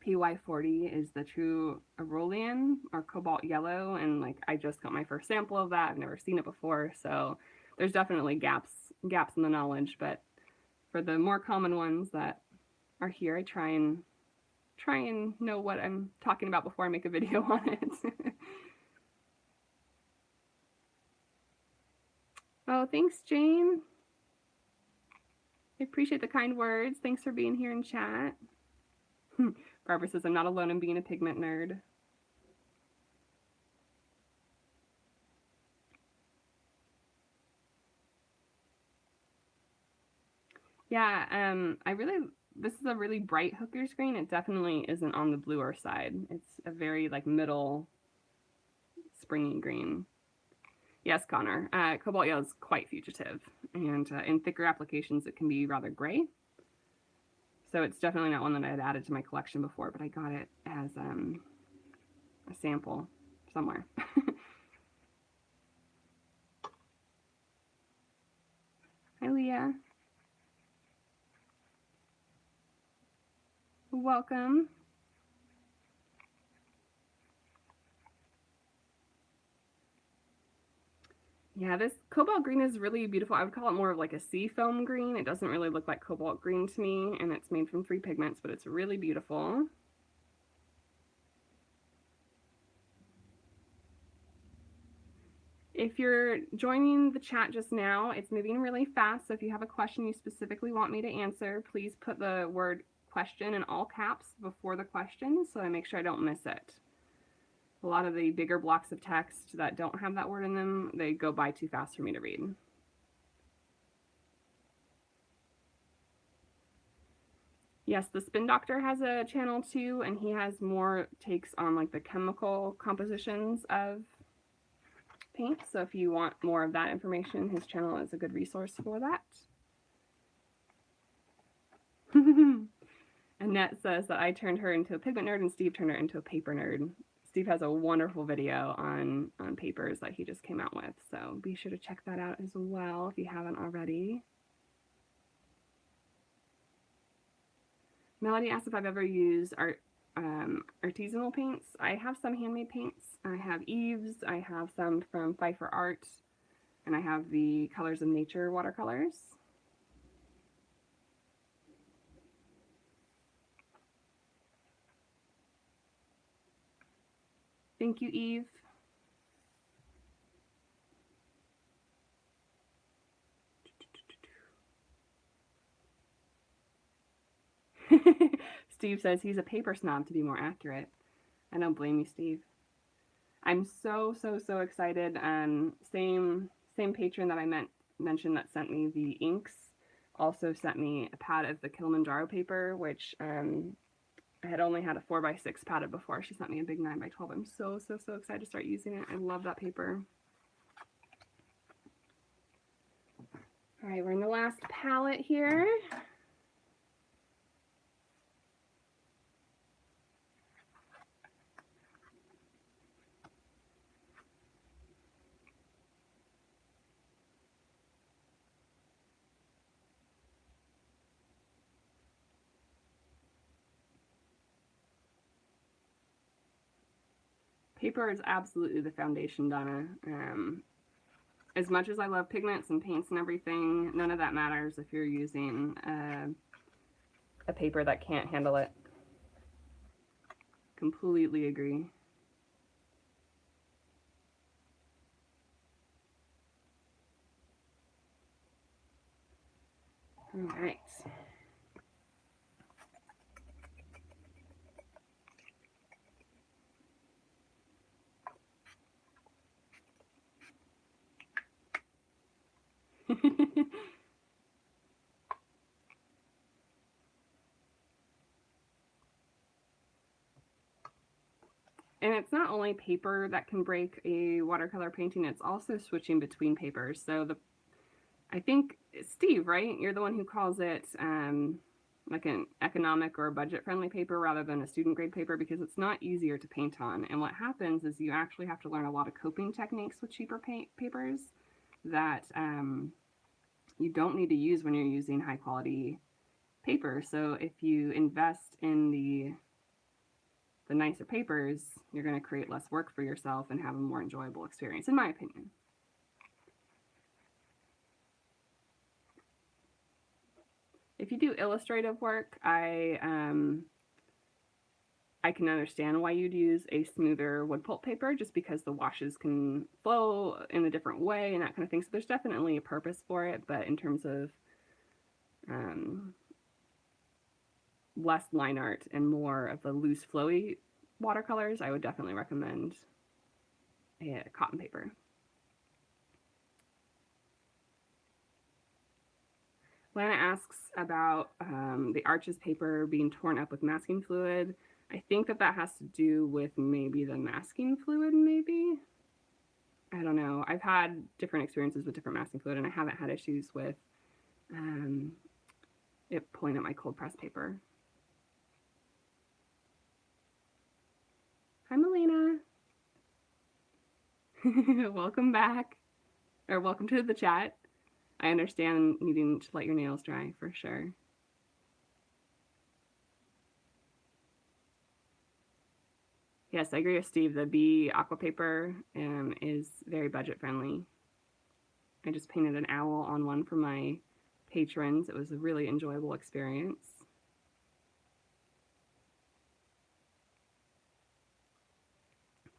PY40 is the true Aurelian or cobalt yellow, and like I just got my first sample of that. I've never seen it before, so there's definitely gaps in the knowledge. But for the more common ones that are here, I try and know what I'm talking about before I make a video on it. Oh, thanks, Jane. I appreciate the kind words. Thanks for being here in chat. Barbara says, I'm not alone in being a pigment nerd. Yeah, this is a really bright Hooker's green. It definitely isn't on the bluer side. It's a very like middle springy green. Yes, Connor. Cobalt yellow is quite fugitive, and in thicker applications it can be rather gray. So it's definitely not one that I had added to my collection before, but I got it as a sample somewhere. Hi, Leah. Welcome. Yeah, this cobalt green is really beautiful. I would call it more of like a sea foam green. It doesn't really look like cobalt green to me, and it's made from 3 pigments, but it's really beautiful. If you're joining the chat just now, it's moving really fast, so if you have a question you specifically want me to answer, please put the word question in all caps before the question so I make sure I don't miss it. A lot of the bigger blocks of text that don't have that word in them, they go by too fast for me to read. Yes, the Spin Doctor has a channel too, and he has more takes on like the chemical compositions of paint. So if you want more of that information, his channel is a good resource for that. Annette says that I turned her into a pigment nerd and Steve turned her into a paper nerd. Steve has a wonderful video on papers that he just came out with, so be sure to check that out as well if you haven't already. Melody asked if I've ever used artisanal paints. I have some handmade paints. I have Eve's, I have some from Pfeiffer Art, and I have the Colors of Nature watercolors. Thank you, Eve. Steve says he's a paper snob to be more accurate. I don't blame you, Steve. I'm so excited. Same patron that I mentioned that sent me the inks also sent me a pad of the Kilimanjaro paper, which I had only had a 4x6 padded before. She sent me a big 9x12. I'm so excited to start using it. I love that paper. All right, we're in the last palette here. Paper is absolutely the foundation, Donna. As much as I love pigments and paints and everything, none of that matters if you're using a paper that can't handle it. Completely agree. All right. And it's not only paper that can break a watercolor painting, it's also switching between papers. So I think Steve, right? You're the one who calls it like an economic or budget friendly paper rather than a student grade paper because it's not easier to paint on. And what happens is you actually have to learn a lot of coping techniques with cheaper papers that you don't need to use when you're using high quality paper. So if you invest in the nicer papers, you're going to create less work for yourself and have a more enjoyable experience, in my opinion. If you do illustrative work, I can understand why you'd use a smoother wood pulp paper just because the washes can flow in a different way and that kind of thing. So there's definitely a purpose for it, but in terms of less line art and more of the loose flowy watercolors, I would definitely recommend a cotton paper. Lana asks about the Arches paper being torn up with masking fluid. I think that has to do with maybe the masking fluid, maybe? I don't know. I've had different experiences with different masking fluid, and I haven't had issues with it pulling up my cold press paper. Hi, Melina. Welcome back, or welcome to the chat. I understand needing to let your nails dry for sure. Yes, I agree with Steve. The B aqua paper is very budget friendly. I just painted an owl on one for my patrons. It was a really enjoyable experience.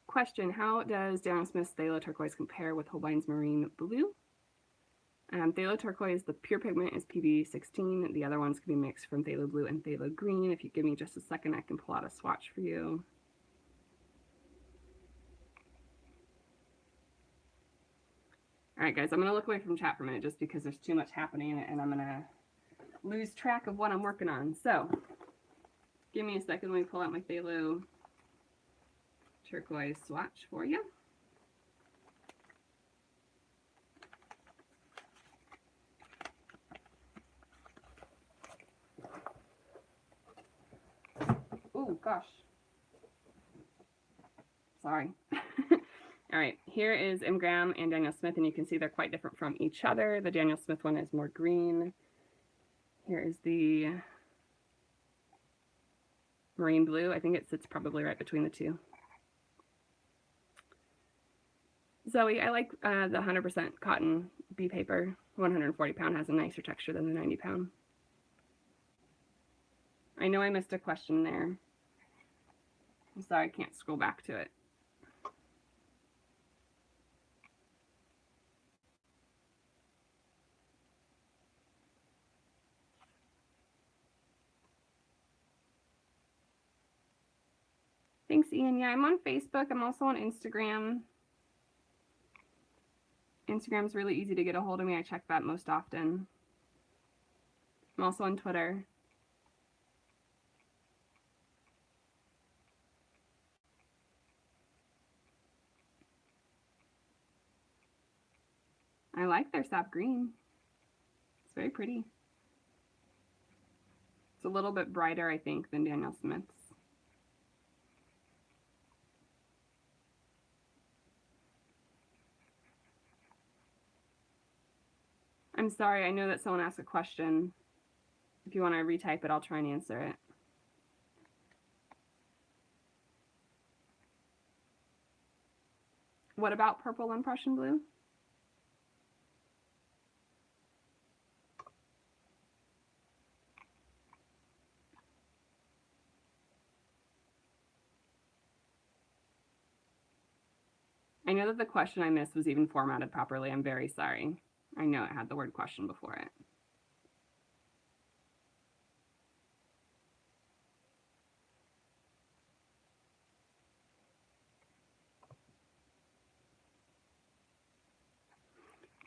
Question, how does Daniel Smith's Phthalo Turquoise compare with Holbein's Marine Blue? Phthalo Turquoise, the pure pigment is PB16. The other ones can be mixed from Phthalo Blue and Phthalo Green. If you give me just a second, I can pull out a swatch for you. All right, guys, I'm going to look away from chat for a minute just because there's too much happening and I'm going to lose track of what I'm working on. So give me a second. Let me pull out my Phthalo Turquoise swatch for you. Oh, gosh. Sorry. All right, here is Graham and Daniel Smith, and you can see they're quite different from each other. The Daniel Smith one is more green. Here is the Marine Blue. I think it sits probably right between the two. Zoe, I like the 100% cotton bee paper. 140 pound has a nicer texture than the 90 pound. I know I missed a question there. I'm sorry, I can't scroll back to it. Thanks, Ian. Yeah, I'm on Facebook. I'm also on Instagram. Instagram's really easy to get a hold of me. I check that most often. I'm also on Twitter. I like their sap green. It's very pretty. It's a little bit brighter, I think, than Daniel Smith's. I'm sorry, I know that someone asked a question. If you want to retype it, I'll try and answer it. What about purple and Prussian blue? I know that the question I missed was even formatted properly. I'm very sorry. I know it had the word question before it.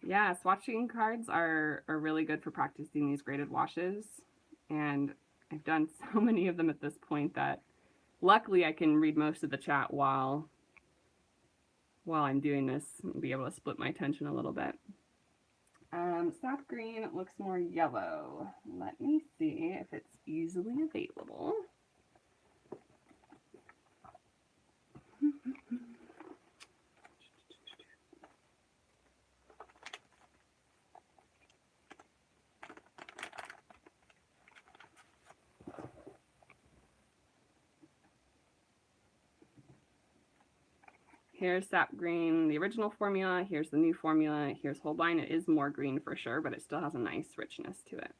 Yeah, swatching cards are really good for practicing these graded washes, and I've done so many of them at this point that luckily I can read most of the chat while I'm doing this and be able to split my attention a little bit. Sap green looks more yellow. Let me see if it's easily available. Here's sap green, the original formula. Here's the new formula. Here's Holbein. It is more green for sure, but it still has a nice richness to it.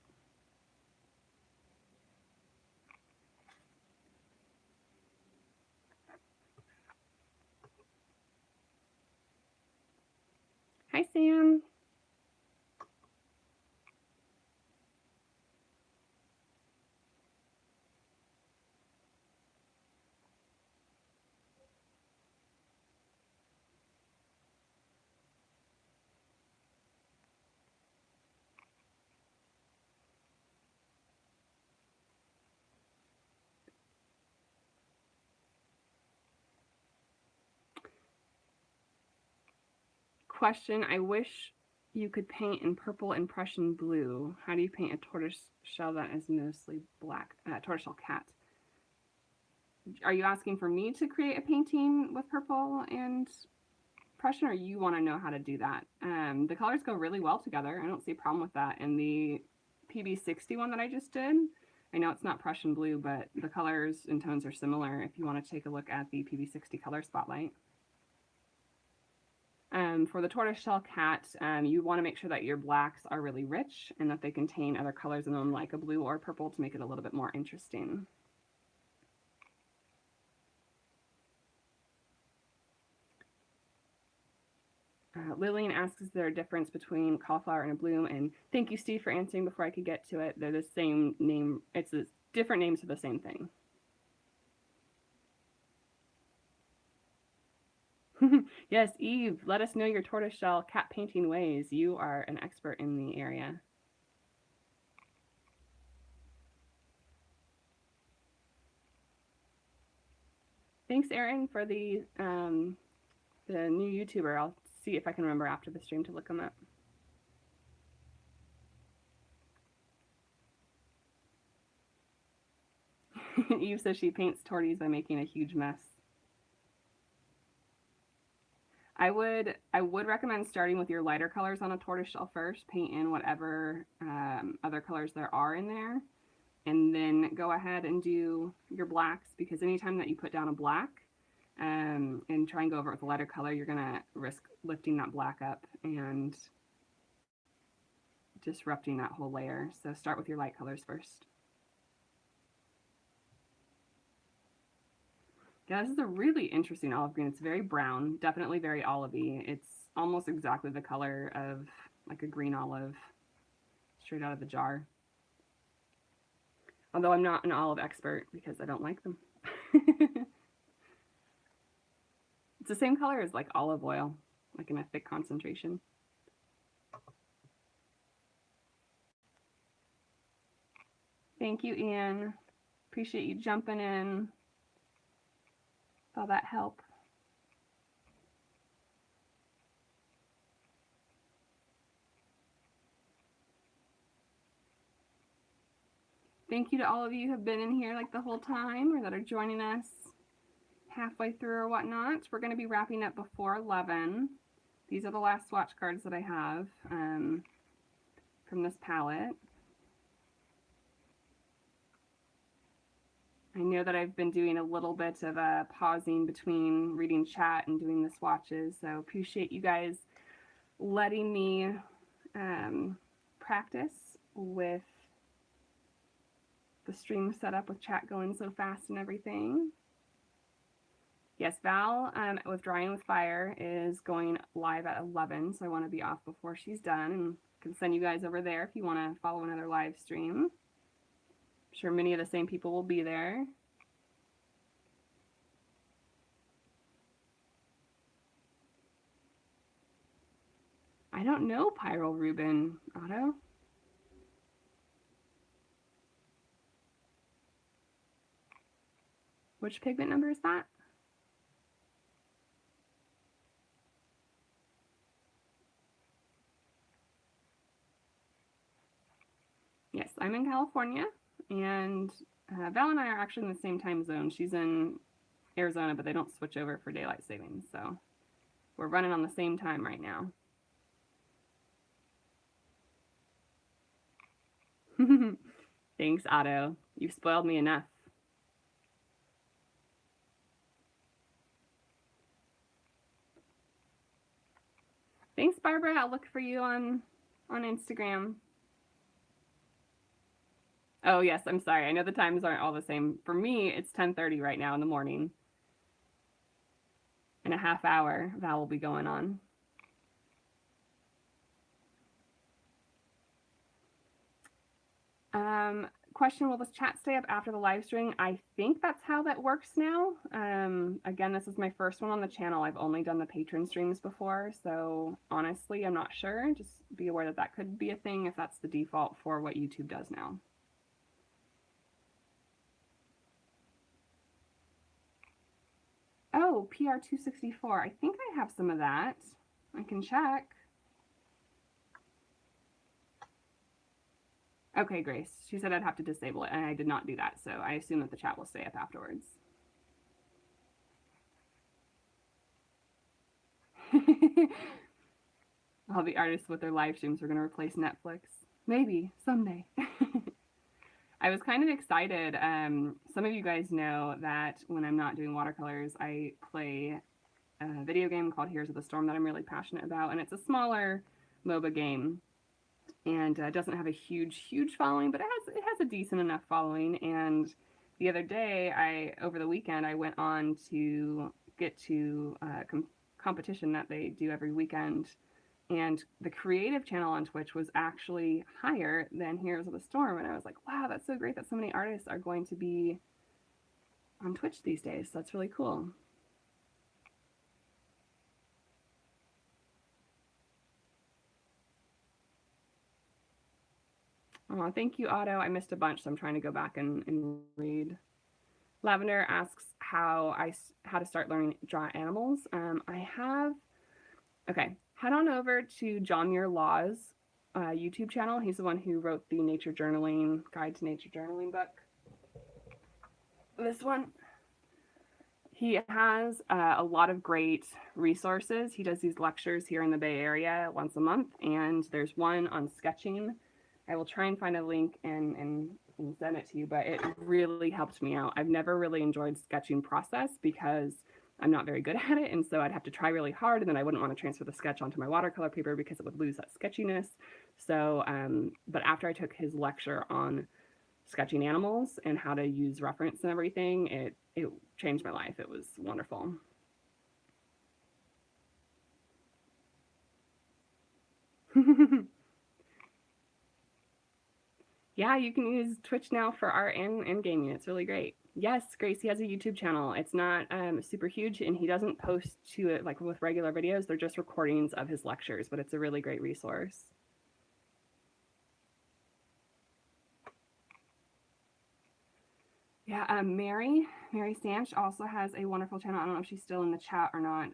Hi, Sam. Question, I wish you could paint in purple and Prussian blue. How do you paint a tortoise shell that is mostly black? Tortoiseshell cat. Are you asking for me to create a painting with purple and Prussian, or you want to know how to do that? The colors go really well together. I don't see a problem with that. And the PB60 one that I just did, I know it's not Prussian blue, but the colors and tones are similar if you want to take a look at the PB60 color spotlight. For the tortoiseshell cat, you want to make sure that your blacks are really rich and that they contain other colors in them like a blue or purple to make it a little bit more interesting. Lillian asks, is there a difference between cauliflower and a bloom? And thank you, Steve, for answering before I could get to it. They're the same name. It's different names for the same thing. Yes, Eve, let us know your tortoiseshell cat painting ways. You are an expert in the area. Thanks, Erin, for the new YouTuber. I'll see if I can remember after the stream to look them up. Eve says she paints torties by making a huge mess. I would recommend starting with your lighter colors on a tortoiseshell first. Paint in whatever other colors there are in there, and then go ahead and do your blacks, because anytime that you put down a black and try and go over it with a lighter color, you're gonna risk lifting that black up and disrupting that whole layer. So start with your light colors first. Yeah, this is a really interesting olive green. It's very brown, definitely very olivey. It's almost exactly the color of like a green olive straight out of the jar. Although I'm not an olive expert because I don't like them. It's the same color as like olive oil, like in a thick concentration. Thank you, Ian. Appreciate you jumping in. All that help. Thank you to all of you who have been in here like the whole time or that are joining us halfway through or whatnot. We're going to be wrapping up before 11. These are the last swatch cards that I have from this palette. I know that I've been doing a little bit of a pausing between reading chat and doing the swatches, so appreciate you guys letting me practice with the stream setup with chat going so fast and everything. Yes, Val with Drying with Fire is going live at 11, so I want to be off before she's done and can send you guys over there if you want to follow another live stream. I'm sure many of the same people will be there. I don't know pyrrole Otto. Which pigment number is that? Yes, I'm in California, and Val and I are actually in the same time zone. She's in Arizona, but they don't switch over for daylight savings, so we're running on the same time right now. Thanks, Otto. You've spoiled me enough. Thanks, Barbara. I'll look for you on Instagram. Oh yes, I'm sorry. I know the times aren't all the same. For me, it's 10:30 right now in the morning. In a half hour, Val will be going on. Question, will this chat stay up after the live stream? I think that's how that works now. Again, this is my first one on the channel. I've only done the patron streams before, so honestly, I'm not sure. Just be aware that that could be a thing if that's the default for what YouTube does now. Oh, PR264. I think I have some of that. I can check. Okay, Grace. She said I'd have to disable it, and I did not do that, so I assume that the chat will stay up afterwards. All the artists with their live streams are going to replace Netflix. Maybe, someday. I was kind of excited. Some of you guys know that when I'm not doing watercolors, I play a video game called Heroes of the Storm that I'm really passionate about, and it's a smaller MOBA game. And doesn't have a huge following, but it has a decent enough following. And the other day, over the weekend, I went on to get to a competition that they do every weekend, and the creative channel on Twitch was actually higher than Heroes of the Storm, and I was like, wow, that's so great that so many artists are going to be on Twitch these days. So that's really cool. Oh, thank you, Otto. I missed a bunch, so I'm trying to go back and read. Lavender asks how to start learning to draw animals. Okay, head on over to John Muir Law's YouTube channel. He's the one who wrote the Nature Journaling Guide to Nature Journaling book. This one. He has a lot of great resources. He does these lectures here in the Bay Area once a month, and there's one on sketching. I will try and find a link and send it to you, but it really helped me out. I've never really enjoyed sketching process because I'm not very good at it, and so I'd have to try really hard, and then I wouldn't want to transfer the sketch onto my watercolor paper because it would lose that sketchiness. So, but after I took his lecture on sketching animals and how to use reference and everything, it changed my life. It was wonderful. Yeah, you can use Twitch now for art and gaming. It's really great. Yes, Gracie has a YouTube channel. It's not super huge, and he doesn't post to it like with regular videos. They're just recordings of his lectures, but it's a really great resource. Yeah, Mary Sanch also has a wonderful channel. I don't know if she's still in the chat or not.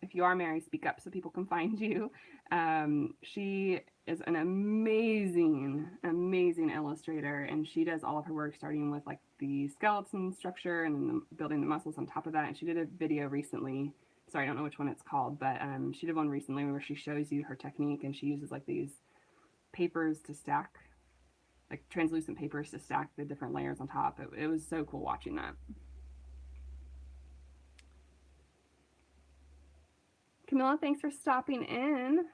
If you are, Mary, speak up so people can find you. She is an amazing illustrator, and she does all of her work starting with like the skeleton structure and then building the muscles on top of that. And she did a video recently. Sorry, I don't know which one it's called, but she did one recently where she shows you her technique, and she uses like these papers to stack, like translucent papers to stack the different layers on top. It was so cool watching that. Camilla, thanks for stopping in.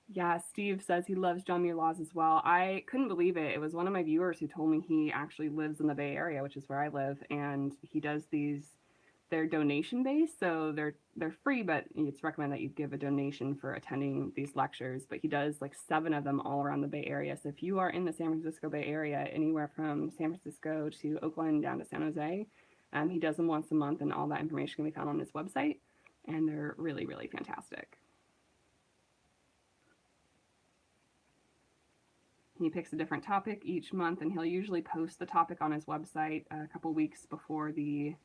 Yeah, Steve says he loves John Muir Laws as well. I couldn't believe it. It was one of my viewers who told me he actually lives in the Bay Area, which is where I live, and he does these. They're donation based, so they're free, but it's recommended that you give a donation for attending these lectures. But he does like 7 of them all around the Bay Area. So if you are in the San Francisco Bay Area, anywhere from San Francisco to Oakland down to San Jose, he does them once a month, and all that information can be found on his website. and they're really, really fantastic. He picks a different topic each month, and he'll usually post the topic on his website a couple weeks before the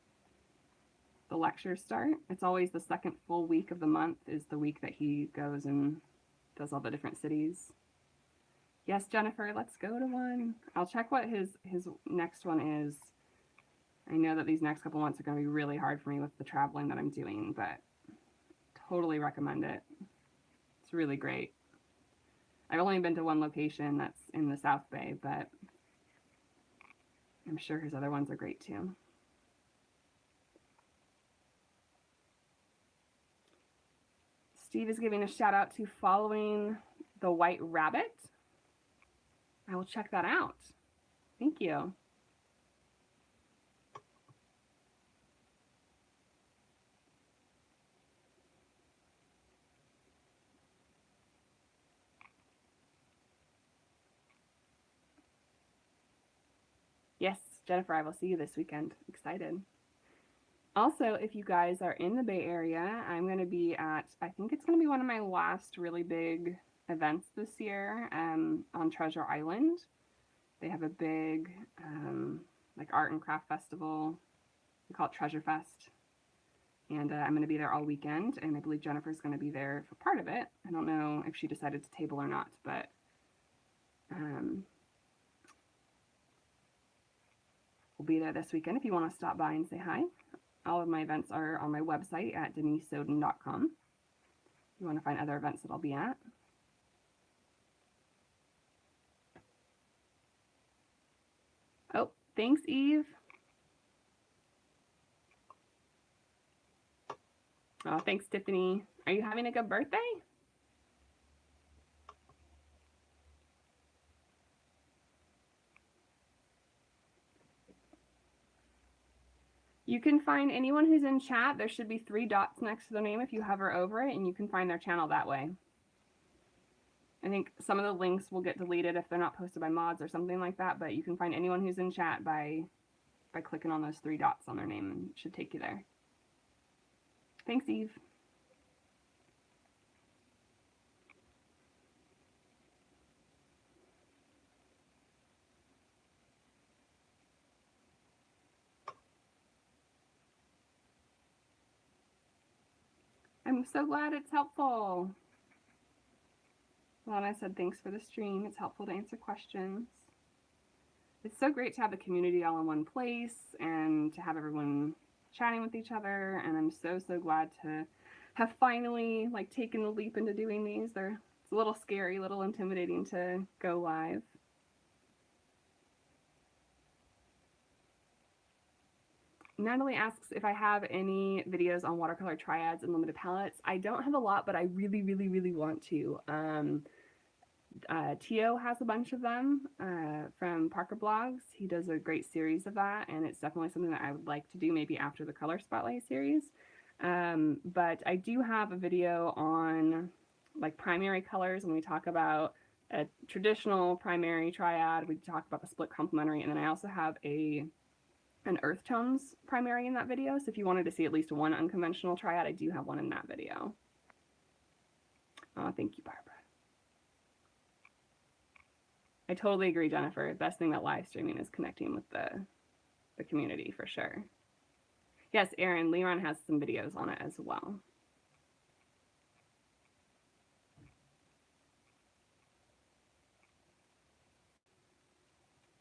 lectures start. It's always the second full week of the month is the week that he goes and does all the different cities. Yes, Jennifer, let's go to one. I'll check what his next one is. I know that these next couple months are going to be really hard for me with the traveling that I'm doing, but totally recommend it. It's really great. I've only been to one location that's in the South Bay, but I'm sure his other ones are great too. Steve is giving a shout out to following the White Rabbit. I will check that out. Thank you. Yes, Jennifer, I will see you this weekend. Excited. Also, if you guys are in the Bay Area, I'm going to be at, I think it's going to be one of my last really big events this year on Treasure Island. They have a big like art and craft festival. We call it Treasure Fest. And I'm going to be there all weekend, and I believe Jennifer's going to be there for part of it. I don't know if she decided to table or not, but we'll be there this weekend if you want to stop by and say hi. All of my events are on my website at denisesoden.com. If you want to find other events that I'll be at. Oh, thanks, Eve. Oh, thanks, Tiffany. Are you having a good birthday? You can find anyone who's in chat. There should be 3 dots next to their name if you hover over it, and you can find their channel that way. I think some of the links will get deleted if they're not posted by mods or something like that, but you can find anyone who's in chat by clicking on those 3 dots on their name, and it should take you there. Thanks, Eve. I'm so glad it's helpful. Lana said, thanks for the stream. It's helpful to answer questions. It's so great to have the community all in one place and to have everyone chatting with each other. And I'm so, so glad to have finally taken the leap into doing these. It's a little scary, a little intimidating to go live. Natalie asks if I have any videos on watercolor triads and limited palettes. I don't have a lot, but I really, really, really want to. Tio has a bunch of them from Parker Blogs. He does a great series of that, and it's definitely something that I would like to do maybe after the Color Spotlight series. But I do have a video on primary colors when we talk about a traditional primary triad. We talk about the split complementary, and then I also have an earth tones primary in that video. So if you wanted to see at least one unconventional triad, I do have one in that video. Thank you, Barbara. I totally agree, Jennifer. The best thing about live streaming is connecting with the community for sure. Yes, Aaron, Leron has some videos on it as well.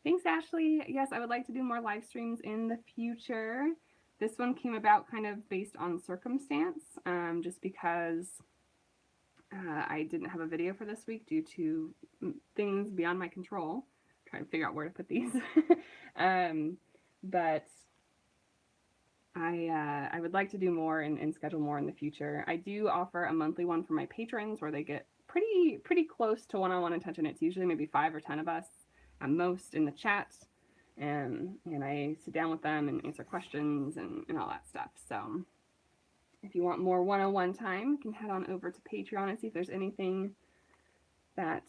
Thanks, Ashley. Yes, I would like to do more live streams in the future. This one came about kind of based on circumstance, just because I didn't have a video for this week due to things beyond my control. I'm trying to figure out where to put these. But I would like to do more and schedule more in the future. I do offer a monthly one for my patrons where they get pretty close to one-on-one attention. It's usually maybe 5 or 10 of us at most in the chat, and I sit down with them and answer questions and all that stuff. So if you want more one-on-one time, you can head on over to Patreon and see if there's anything that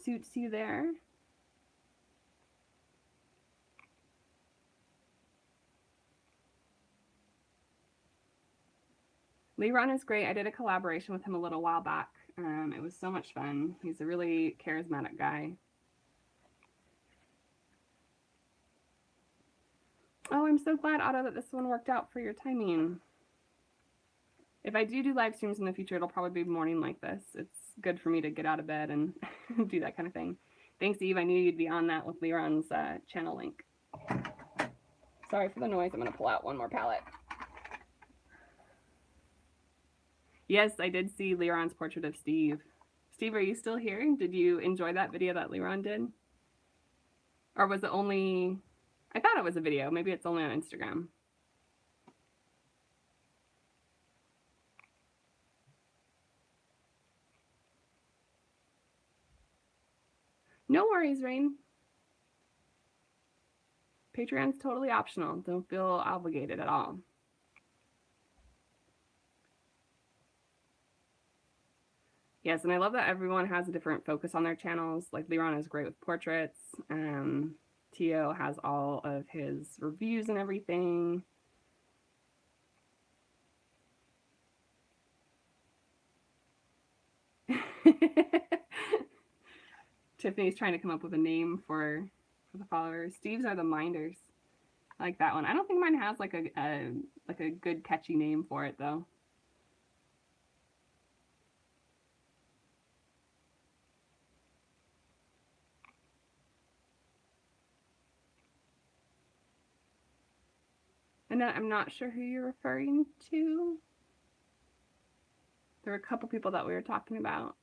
suits you there. Leron is great. I did a collaboration with him a little while back. It was so much fun. He's a really charismatic guy. Oh, I'm so glad, Otto, that this one worked out for your timing. If I do live streams in the future, it'll probably be morning like this. It's good for me to get out of bed and do that kind of thing. Thanks, Eve. I knew you'd be on that with Leron's channel link. Sorry for the noise. I'm going to pull out one more palette. Yes, I did see Leron's portrait of Steve. Steve, are you still here? Did you enjoy that video that Leron did? Or was it only... I thought it was a video. Maybe it's only on Instagram. No worries, Rain. Patreon's totally optional. Don't feel obligated at all. Yes, and I love that everyone has a different focus on their channels. Like Leron is great with portraits. Tio has all of his reviews and everything. Tiffany's trying to come up with a name for the followers. Steve's are the Minders. I like that one. I don't think mine has like a good catchy name for it though. And I'm not sure who you're referring to. There were a couple people that we were talking about.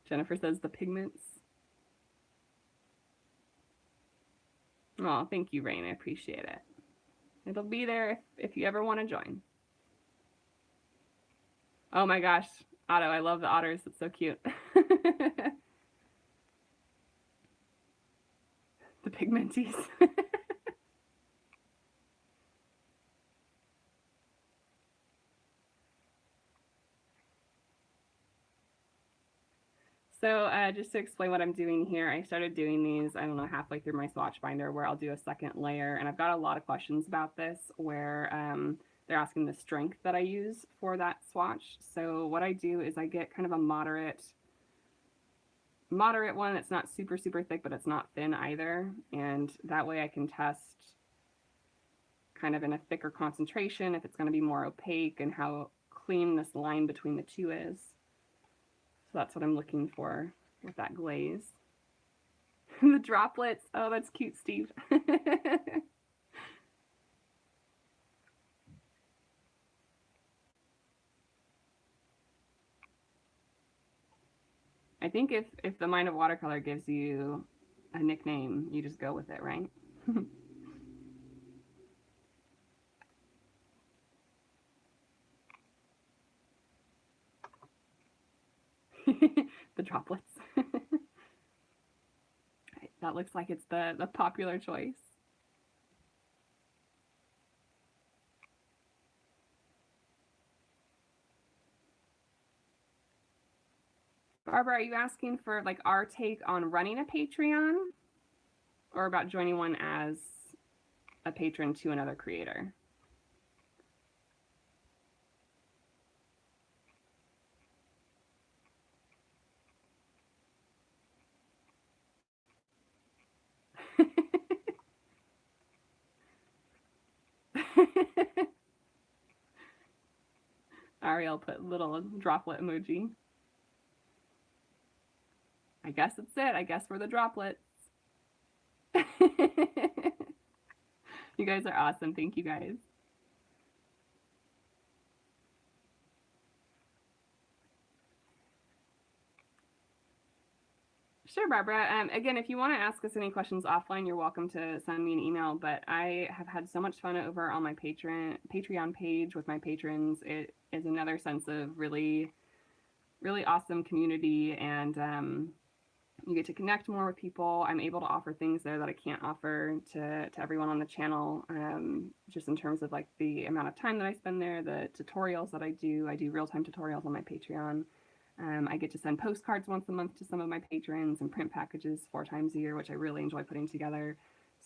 Jennifer says the pigments. Oh, thank you, Rain. I appreciate it. It'll be there if you ever want to join. Oh my gosh, Otto, I love the otters. It's so cute. The pigmenties. So just to explain what I'm doing here, I started doing these, I don't know, halfway through my swatch binder where I'll do a second layer. And I've got a lot of questions about this where they're asking the strength that I use for that swatch. So what I do is I get kind of a moderate one that's not super, super thick, but it's not thin either. And that way I can test kind of in a thicker concentration if it's going to be more opaque and how clean this line between the two is. So that's what I'm looking for with that glaze. The droplets. Oh, that's cute, Steve. I think if the Mind of Watercolor gives you a nickname, you just go with it, right? The droplets. That looks like it's the popular choice. Barbara, are you asking for like our take on running a Patreon or about joining one as a patron to another creator? Ariel put little droplet emoji. I guess that's it. I guess we're the droplets. You guys are awesome. Thank you guys. Sure, Barbara. Again, if you want to ask us any questions offline, you're welcome to send me an email. But I have had so much fun over on my Patreon page with my patrons. It is another sense of really, really awesome community, and you get to connect more with people. I'm able to offer things there that I can't offer to everyone on the channel, just in terms of like the amount of time that I spend there, the tutorials that I do. I do real-time tutorials on my Patreon. I get to send postcards once a month to some of my patrons and print packages 4 times a year, which I really enjoy putting together.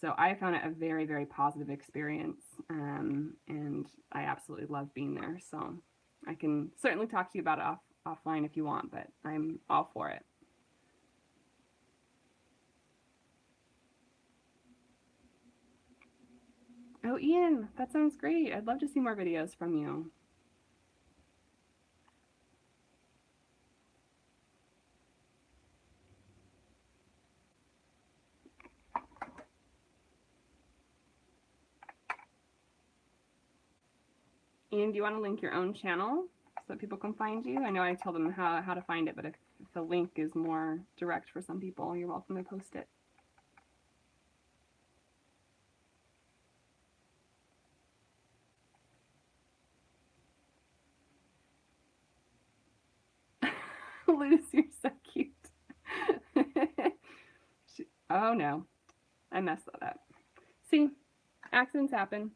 So I found it a very, very positive experience, and I absolutely love being there. So I can certainly talk to you about it offline if you want, but I'm all for it. Oh, Ian, that sounds great. I'd love to see more videos from you. Ian, do you want to link your own channel so that people can find you? I know I told them how to find it, but if the link is more direct for some people, you're welcome to post it. Luz, you're so cute. Oh no, I messed that up. See, accidents happen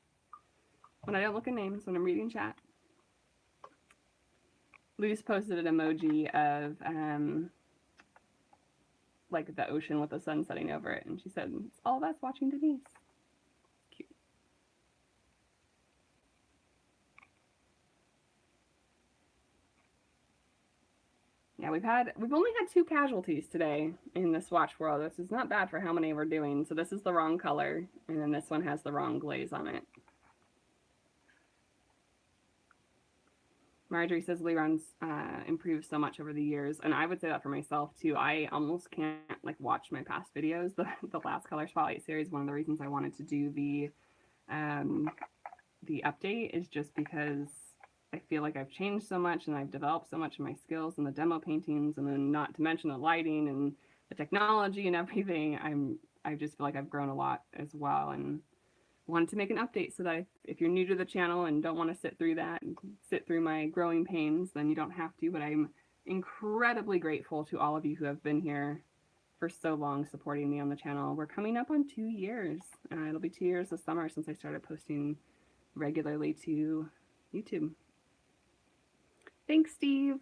when I don't look at names when I'm reading chat. Luz posted an emoji of like the ocean with the sun setting over it, and she said, "It's all of us watching Denise." Cute. Yeah, we've only had 2 casualties today in the swatch world. This is not bad for how many we're doing. So this is the wrong color, and then this one has the wrong glaze on it. Marjorie says Leron's improved so much over the years, and I would say that for myself too. I almost can't like watch my past videos. The last color spotlight series, one of the reasons I wanted to do the update is just because I feel like I've changed so much and I've developed so much in my skills and the demo paintings, and then not to mention the lighting and the technology and everything. I just feel like I've grown a lot as well, and wanted to make an update so that if you're new to the channel and don't want to sit through that and sit through my growing pains, then you don't have to. But I'm incredibly grateful to all of you who have been here for so long supporting me on the channel. We're coming up on 2 years. It'll be 2 years this summer since I started posting regularly to YouTube. Thanks, Steve.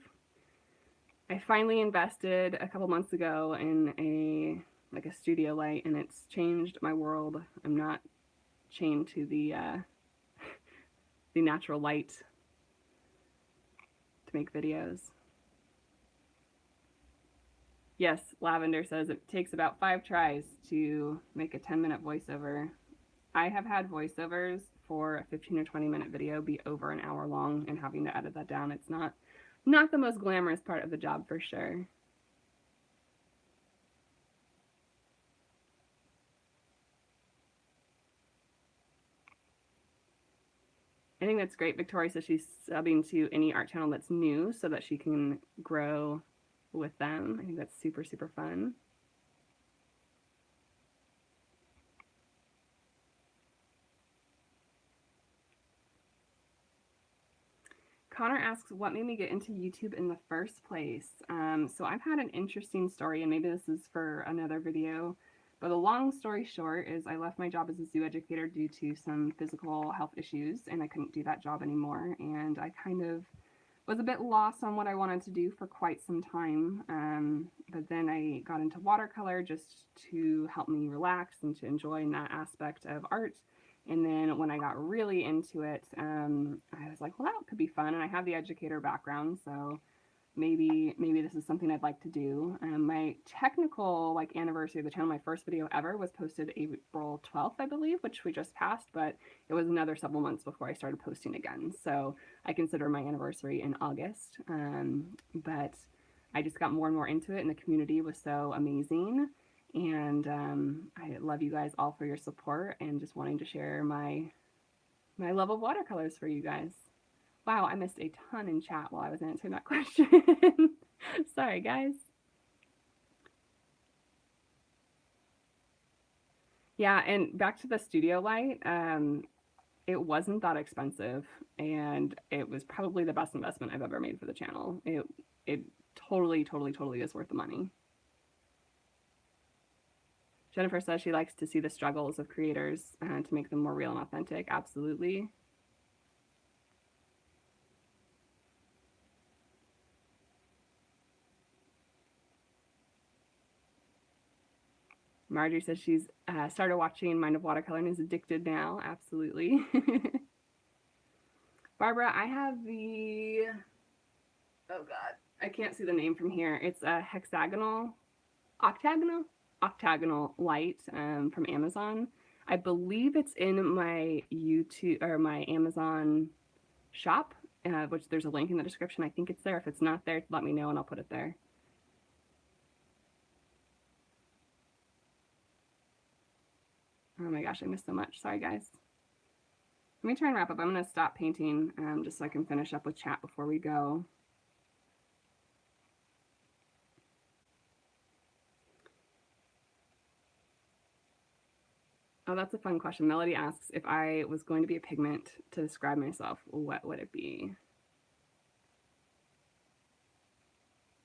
I finally invested a couple months ago in a studio light, and it's changed my world. I'm not chained to the natural light to make videos. Yes, Lavender says it takes about 5 tries to make a 10-minute voiceover. I have had voiceovers for a 15 or 20-minute video be over an hour long, and having to edit that down, it's not the most glamorous part of the job for sure. I think that's great. Victoria says she's subbing to any art channel that's new so that she can grow with them. I think that's super, super fun. Connor asks, what made me get into YouTube in the first place? So I've had an interesting story, and maybe this is for another video, but the long story short is I left my job as a zoo educator due to some physical health issues, and I couldn't do that job anymore, and I kind of was a bit lost on what I wanted to do for quite some time, but then I got into watercolor just to help me relax and to enjoy that aspect of art. And then when I got really into it, I was like, well, that could be fun. And I have the educator background, so maybe this is something I'd like to do. My technical anniversary of the channel, my first video ever, was posted April 12th, I believe, which we just passed, but it was another several months before I started posting again. So I consider my anniversary in August. But I just got more and more into it, and the community was so amazing. And I love you guys all for your support and just wanting to share my love of watercolors for you guys. Wow, I missed a ton in chat while I was answering that question. Sorry, guys. Yeah, and back to the studio light, it wasn't that expensive, and it was probably the best investment I've ever made for the channel. It totally, totally, totally is worth the money. Jennifer says she likes to see the struggles of creators to make them more real and authentic. Absolutely. Marjorie says she's started watching Mind of Watercolor and is addicted now. Absolutely. Barbara, I have the, oh God, I can't see the name from here. It's a octagonal light from Amazon. I believe it's in my YouTube or my Amazon shop, which there's a link in the description. I think it's there. If it's not there, let me know and I'll put it there. Oh my gosh, I missed so much. Sorry, guys. Let me try and wrap up. I'm going to stop painting just so I can finish up with chat before we go. Oh, that's a fun question. Melody asks, if I was going to be a pigment to describe myself, what would it be?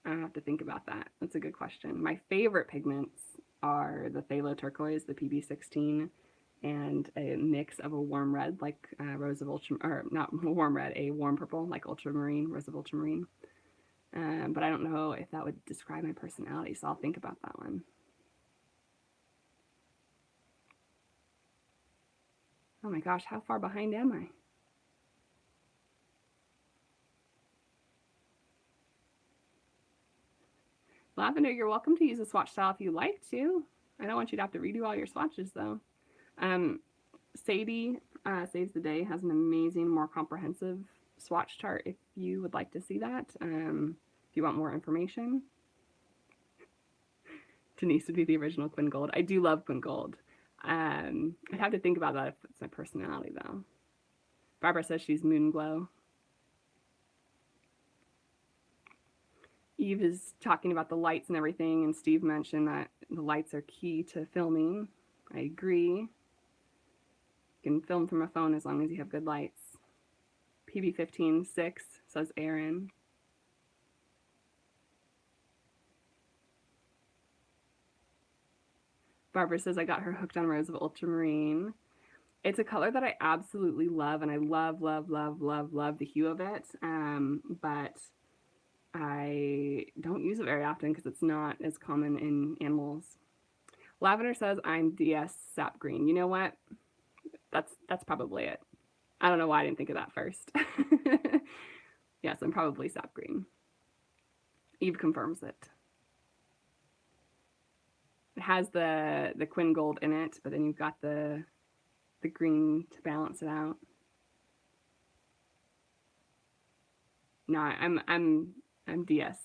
I have to think about that. That's a good question. My favorite pigments are the phthalo turquoise, the PB16, and a mix of a warm red, like rose of ultra, or not warm red, a warm purple, like ultramarine, rose of ultramarine. But I don't know if that would describe my personality, so I'll think about that one. Oh my gosh, how far behind am I? Lavender, you're welcome to use a swatch style if you like to. I don't want you to have to redo all your swatches though. Sadie Saves the Day has an amazing, more comprehensive swatch chart if you would like to see that. If you want more information. Denise would be the original Quinn Gold. I do love Quinn Gold. I'd have to think about that if it's my personality though. Barbara says she's Moon Glow. Eve is talking about the lights and everything, and Steve mentioned that the lights are key to filming. I agree. You can film from a phone as long as you have good lights. PB15-6, says Aaron. Barbara says, I got her hooked on Rose of Ultramarine. It's a color that I absolutely love, and I love the hue of it, but I don't use it very often because it's not as common in animals. Lavender says, I'm DS Sap Green. You know what? That's probably it. I don't know why I didn't think of that first. Yes, I'm probably Sap Green. Eve confirms it. It has the Quinn Gold in it, but then you've got the green to balance it out. No, I'm DS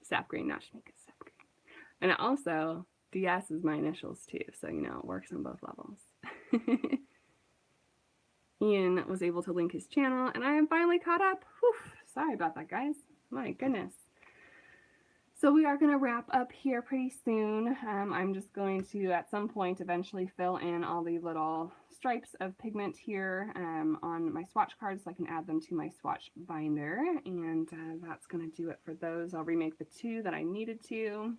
Sap Green, not Shamika Sap Green. And also, DS is my initials too, so you know it works on both levels. Ian was able to link his channel, and I am finally caught up. Whew, sorry about that, guys. My goodness. So we are going to wrap up here pretty soon. I'm just going to, at some point, eventually fill in all the little stripes of pigment here on my swatch cards so I can add them to my swatch binder. And that's going to do it for those. I'll remake the two that I needed to.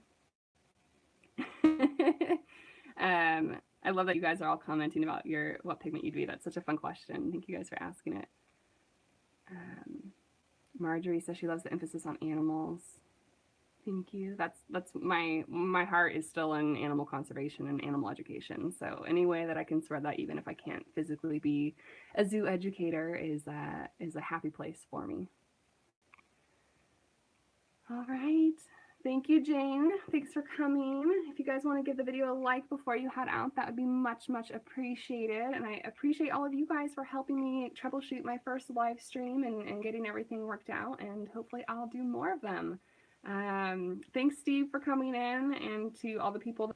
I love that you guys are all commenting about what pigment you'd be. That's such a fun question. Thank you guys for asking it. Marjorie says she loves the emphasis on animals. Thank you. That's my heart is still in animal conservation and animal education. So any way that I can spread that, even if I can't physically be a zoo educator, is a happy place for me. All right. Thank you, Jane. Thanks for coming. If you guys want to give the video a like before you head out, that would be much appreciated. And I appreciate all of you guys for helping me troubleshoot my first live stream and getting everything worked out. And hopefully I'll do more of them. Thanks, Steve, for coming in, and to all the people